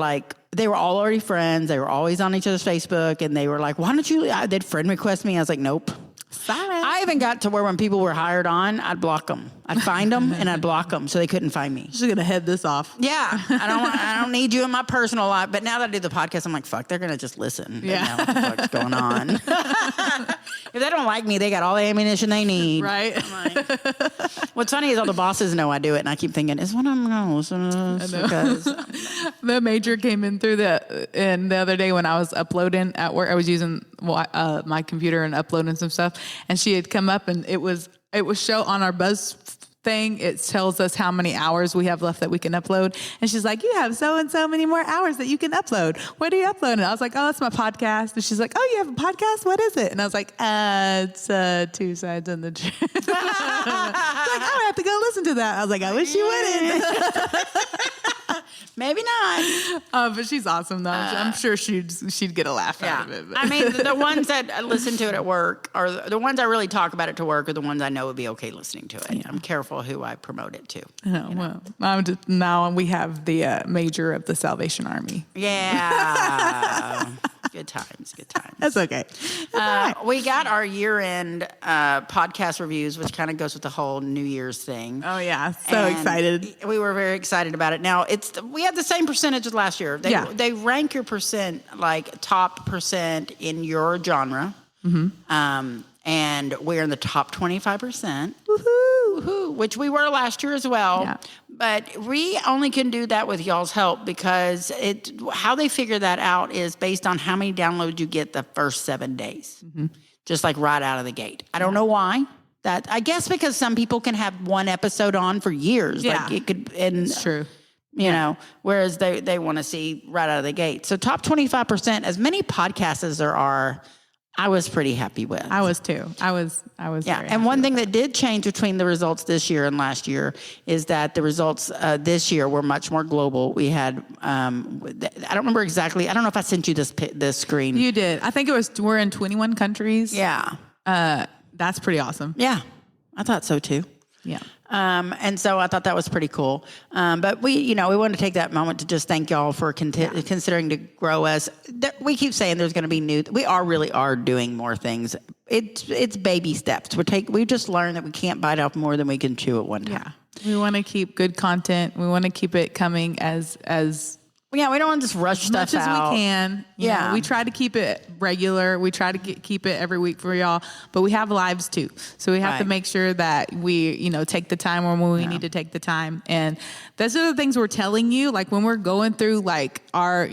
all already friends. They were always on each other's Facebook. And they were like, why don't you, they'd friend request me. I was like, nope. Sorry. I even got to where when people were hired on, I'd block them. I'd find them and I'd block them so they couldn't find me. She's going to head this off. Yeah. I don't need you in my personal life. But now that I do the podcast, I'm like, fuck, they're going to just listen. Yeah. They know what the fuck's going on. If they don't like me, they got all the ammunition they need. Right. Like, what's funny is all the bosses know I do it. And I keep thinking, is one of them going to listen to this? Because the major came in through and the other day when I was uploading at work, I was using my computer and uploading some stuff. And she had come up and it was show on our Buzz thing. It tells us how many hours we have left that we can upload. And she's like, you have so and so many more hours that you can upload. What are you uploading? I was like, oh, it's my podcast. And she's like, oh, you have a podcast? What is it? And I was like, it's Two Sides on the Truth. Like, I would have to go listen to that. I was like, I wish you wouldn't. Maybe not. But she's awesome though. I'm sure she'd get a laugh out of it. But. I mean, the ones that listen to it at work are the ones I really talk about it to work are the ones I know would be okay listening to it. Yeah. I'm careful who I promote it to. Well, now we have the major of the Salvation Army. Yeah. Good times. That's okay. We got our year-end podcast reviews, which kind of goes with the whole New Year's thing. Oh yeah, so excited. We were very excited about it. Now we have the same percentage as last year. They rank your percent like top percent in your genre. Mm-hmm. and we're in the top 25%. Woohoo! Which we were last year as well. Yeah. But we only can do that with y'all's help because how they figure that out is based on how many downloads you get the first 7 days. Just like right out of the gate. I don't know why. I guess because some people can have one episode on for years. Yeah. Like it could, and it's true. You know, whereas they want to see right out of the gate. So top 25%, as many podcasts as there are, I was pretty happy with. I was too. I was. Yeah. And one thing that did change between the results this year and last year is that the results this year were much more global. We had, I don't remember exactly. I don't know if I sent you this screen. You did. I think we're in 21 countries. Yeah. That's pretty awesome. Yeah. I thought so too. Yeah. And so I thought that was pretty cool. But we want to take that moment to just thank y'all for considering to grow us. We keep saying there's going to be we really are doing more things. It's baby steps. We just learned that we can't bite off more than we can chew at one time. Yeah. We want to keep good content. We want to keep it coming as we don't want to just rush stuff out. As much as we can. You know, we try to keep it regular. We try to keep it every week for y'all, but we have lives too. So we have to make sure that we, take the time when we need to take the time. And those are the things we're telling you. Like when we're going through like our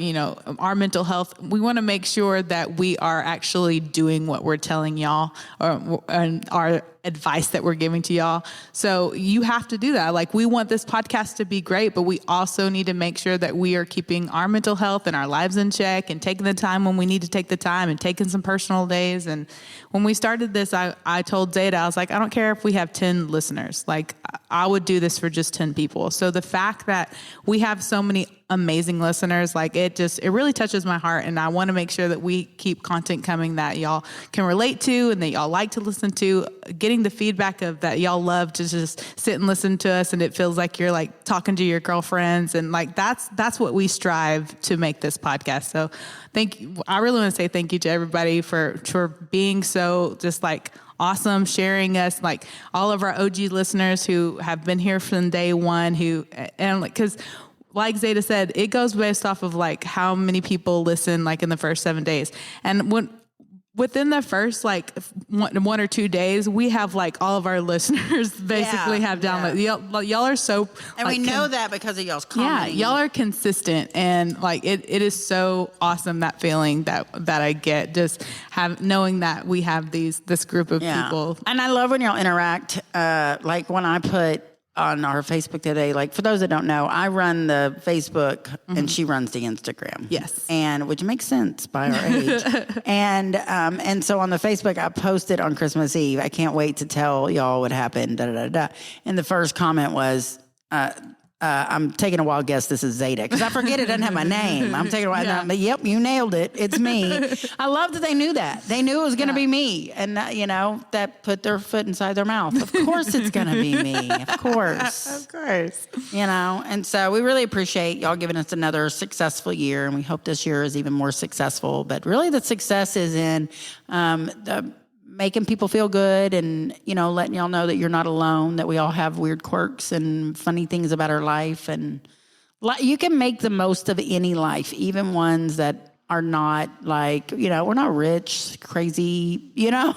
mental health, we want to make sure that we are actually doing what we're telling y'all and our advice that we're giving to y'all. So you have to do that. Like we want this podcast to be great, but we also need to make sure that we are keeping our mental health and our lives in check and taking the time when we need to take the time and taking some personal days. And when we started this, I told Zeta, I was like, I don't care if we have 10 listeners. Like I would do this for just 10 people. So the fact that we have so many amazing listeners, like it really touches my heart. And I want to make sure that we keep content coming that y'all can relate to and that y'all like to listen to, getting the feedback of that y'all love to just sit and listen to us. And it feels like you're like talking to your girlfriends. And like, that's what we strive to make this podcast. So thank you. I really want to say thank you to everybody for being so just like awesome, sharing us, like all of our OG listeners who have been here from day one, because like Zeta said, it goes based off of like how many people listen like in the first 7 days. And within the first like 1 or 2 days, we have like all of our listeners basically have downloaded. Y'all are so, and we know that because of y'all's commenting. Yeah, y'all are consistent, and like it is so awesome, that feeling that I get just knowing that we have this group of people. And I love when y'all interact. Like when I put on our Facebook today, like for those that don't know, I run the Facebook and she runs the Instagram. Yes. And which makes sense by our age. And so on the Facebook, I posted on Christmas Eve, I can't wait to tell y'all what happened, da, da, da, da. And the first comment was, I'm taking a wild guess this is Zeta, because I forget it doesn't have my name. I'm taking a wild guess, but yep, you nailed it. It's me. I love that they knew that. They knew it was going to be me. And, that put their foot inside their mouth. Of course it's going to be me. Of course. Of course. And so we really appreciate y'all giving us another successful year. And we hope this year is even more successful. But really the success is in making people feel good and, letting y'all know that you're not alone, that we all have weird quirks and funny things about our life. And you can make the most of any life, even ones that are not like, we're not rich, crazy, we got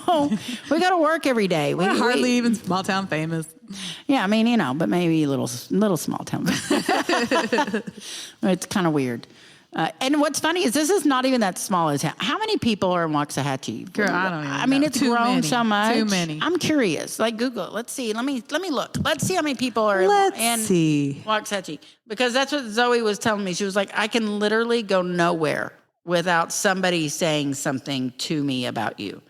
to work every day. We're hardly even small town famous. Yeah, I mean, but maybe a little small town. It's kind of weird. And what's funny is this is not even that small as how many people are in Waxahachie? Girl, I don't even know. I mean, it's grown so much. Too many. I'm curious. Like Google. Let's see. Let me look. Let's see how many people are in Waxahachie. Because that's what Zoe was telling me. She was like, I can literally go nowhere without somebody saying something to me about you.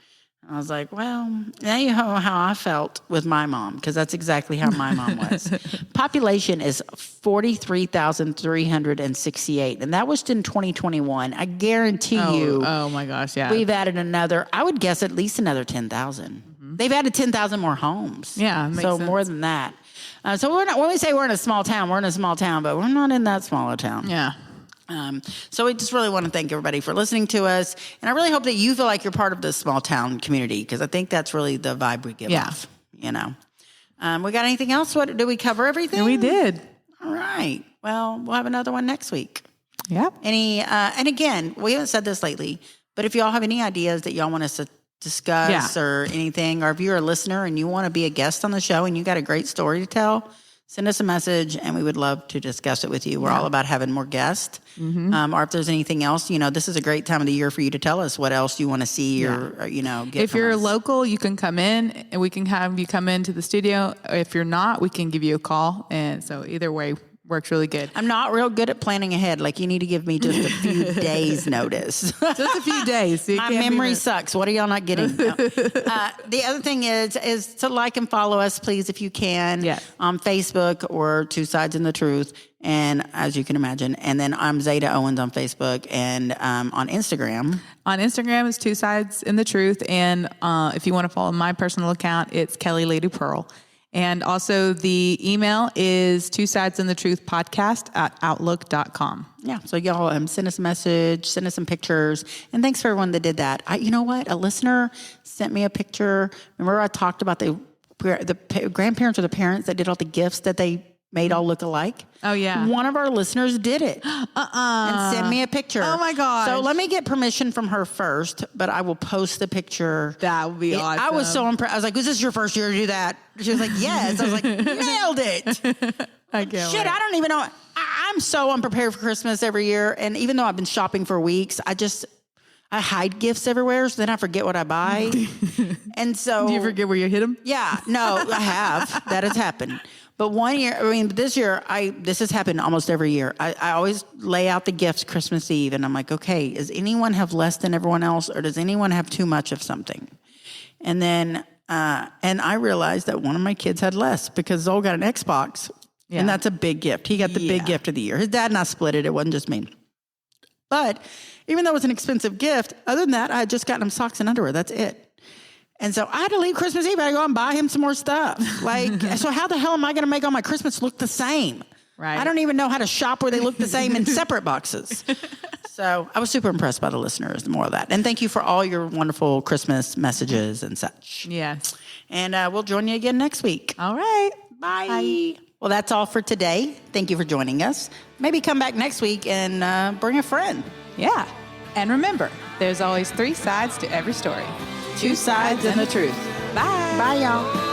I was like, well, now you know how I felt with my mom, because that's exactly how my mom was. Population is 43,368, and that was in 2021. I guarantee you. Oh my gosh, yeah. We've added I would guess at least another 10,000. Mm-hmm. They've added 10,000 more homes. Yeah, makes so sense. More than that. So we're not, when we say we're in a small town, we're in a small town, but we're not in that small a town. Yeah. So we just really want to thank everybody for listening to us. And I really hope that you feel like you're part of this small town community, because I think that's really the vibe we give off, We got anything else? Did we cover everything? Yeah, we did. All right. Well, we'll have another one next week. Yep. And again, we haven't said this lately, but if y'all have any ideas that y'all want us discuss or anything, or if you're a listener and you want to be a guest on the show and you got a great story to tell, send us a message and we would love to discuss it with you. We're all about having more guests. Or if there's anything else, this is a great time of the year for you to tell us what else you want to see or get If from you're us. local, you can come in and we can have you come into the studio. If you're not, we can give you a call. And so either way works really good. I'm not real good at planning ahead. Like, you need to give me just a few days notice. Just a few days. So My memory sucks. What are y'all not getting? No. The other thing is to like and follow us, please, if you can, on Facebook or Two Sides in the Truth. And as you can imagine, and then I'm Zeta Owens on Facebook and on Instagram. On Instagram, it's Two Sides in the Truth. And if you want to follow my personal account, it's Kelly Lady Pearl. And also the email is twosidesinthetruthpodcast@outlook.com. Yeah. So y'all send us a message, send us some pictures. And thanks for everyone that did that. You know what? A listener sent me a picture. Remember I talked about the grandparents or the parents that did all the gifts that they made all look alike? Oh, yeah. One of our listeners did it. And sent me a picture. Oh, my God. So let me get permission from her first, but I will post the picture. That would be awesome. I was so impressed. I was like, was this your first year to do that? She was like, yes. I was like, nailed it. I can't Shit, wait. I don't even know. I'm so unprepared for Christmas every year. And even though I've been shopping for weeks, I hide gifts everywhere, so then I forget what I buy. And so... Do you forget where you hid them? Yeah. No, I have. That has happened. But this year, this has happened almost every year. I always lay out the gifts Christmas Eve, and I'm like, okay, does anyone have less than everyone else, or does anyone have too much of something? And then, and I realized that one of my kids had less because Zoe got an Xbox, and that's a big gift. He got the big gift of the year. His dad and I split it. It wasn't just me. But even though it was an expensive gift, other than that, I had just gotten him socks and underwear. That's it. And so I had to leave Christmas Eve. I had to go out and buy him some more stuff. So how the hell am I going to make all my Christmas look the same? Right. I don't even know how to shop where they look the same in separate boxes. So I was super impressed by the listeners, the more of that. And thank you for all your wonderful Christmas messages and such. Yes. And we'll join you again next week. All right. Bye. Well, that's all for today. Thank you for joining us. Maybe come back next week and bring a friend. Yeah. And remember, there's always 3 sides to every story. 2 sides and the truth. Bye. Bye, y'all.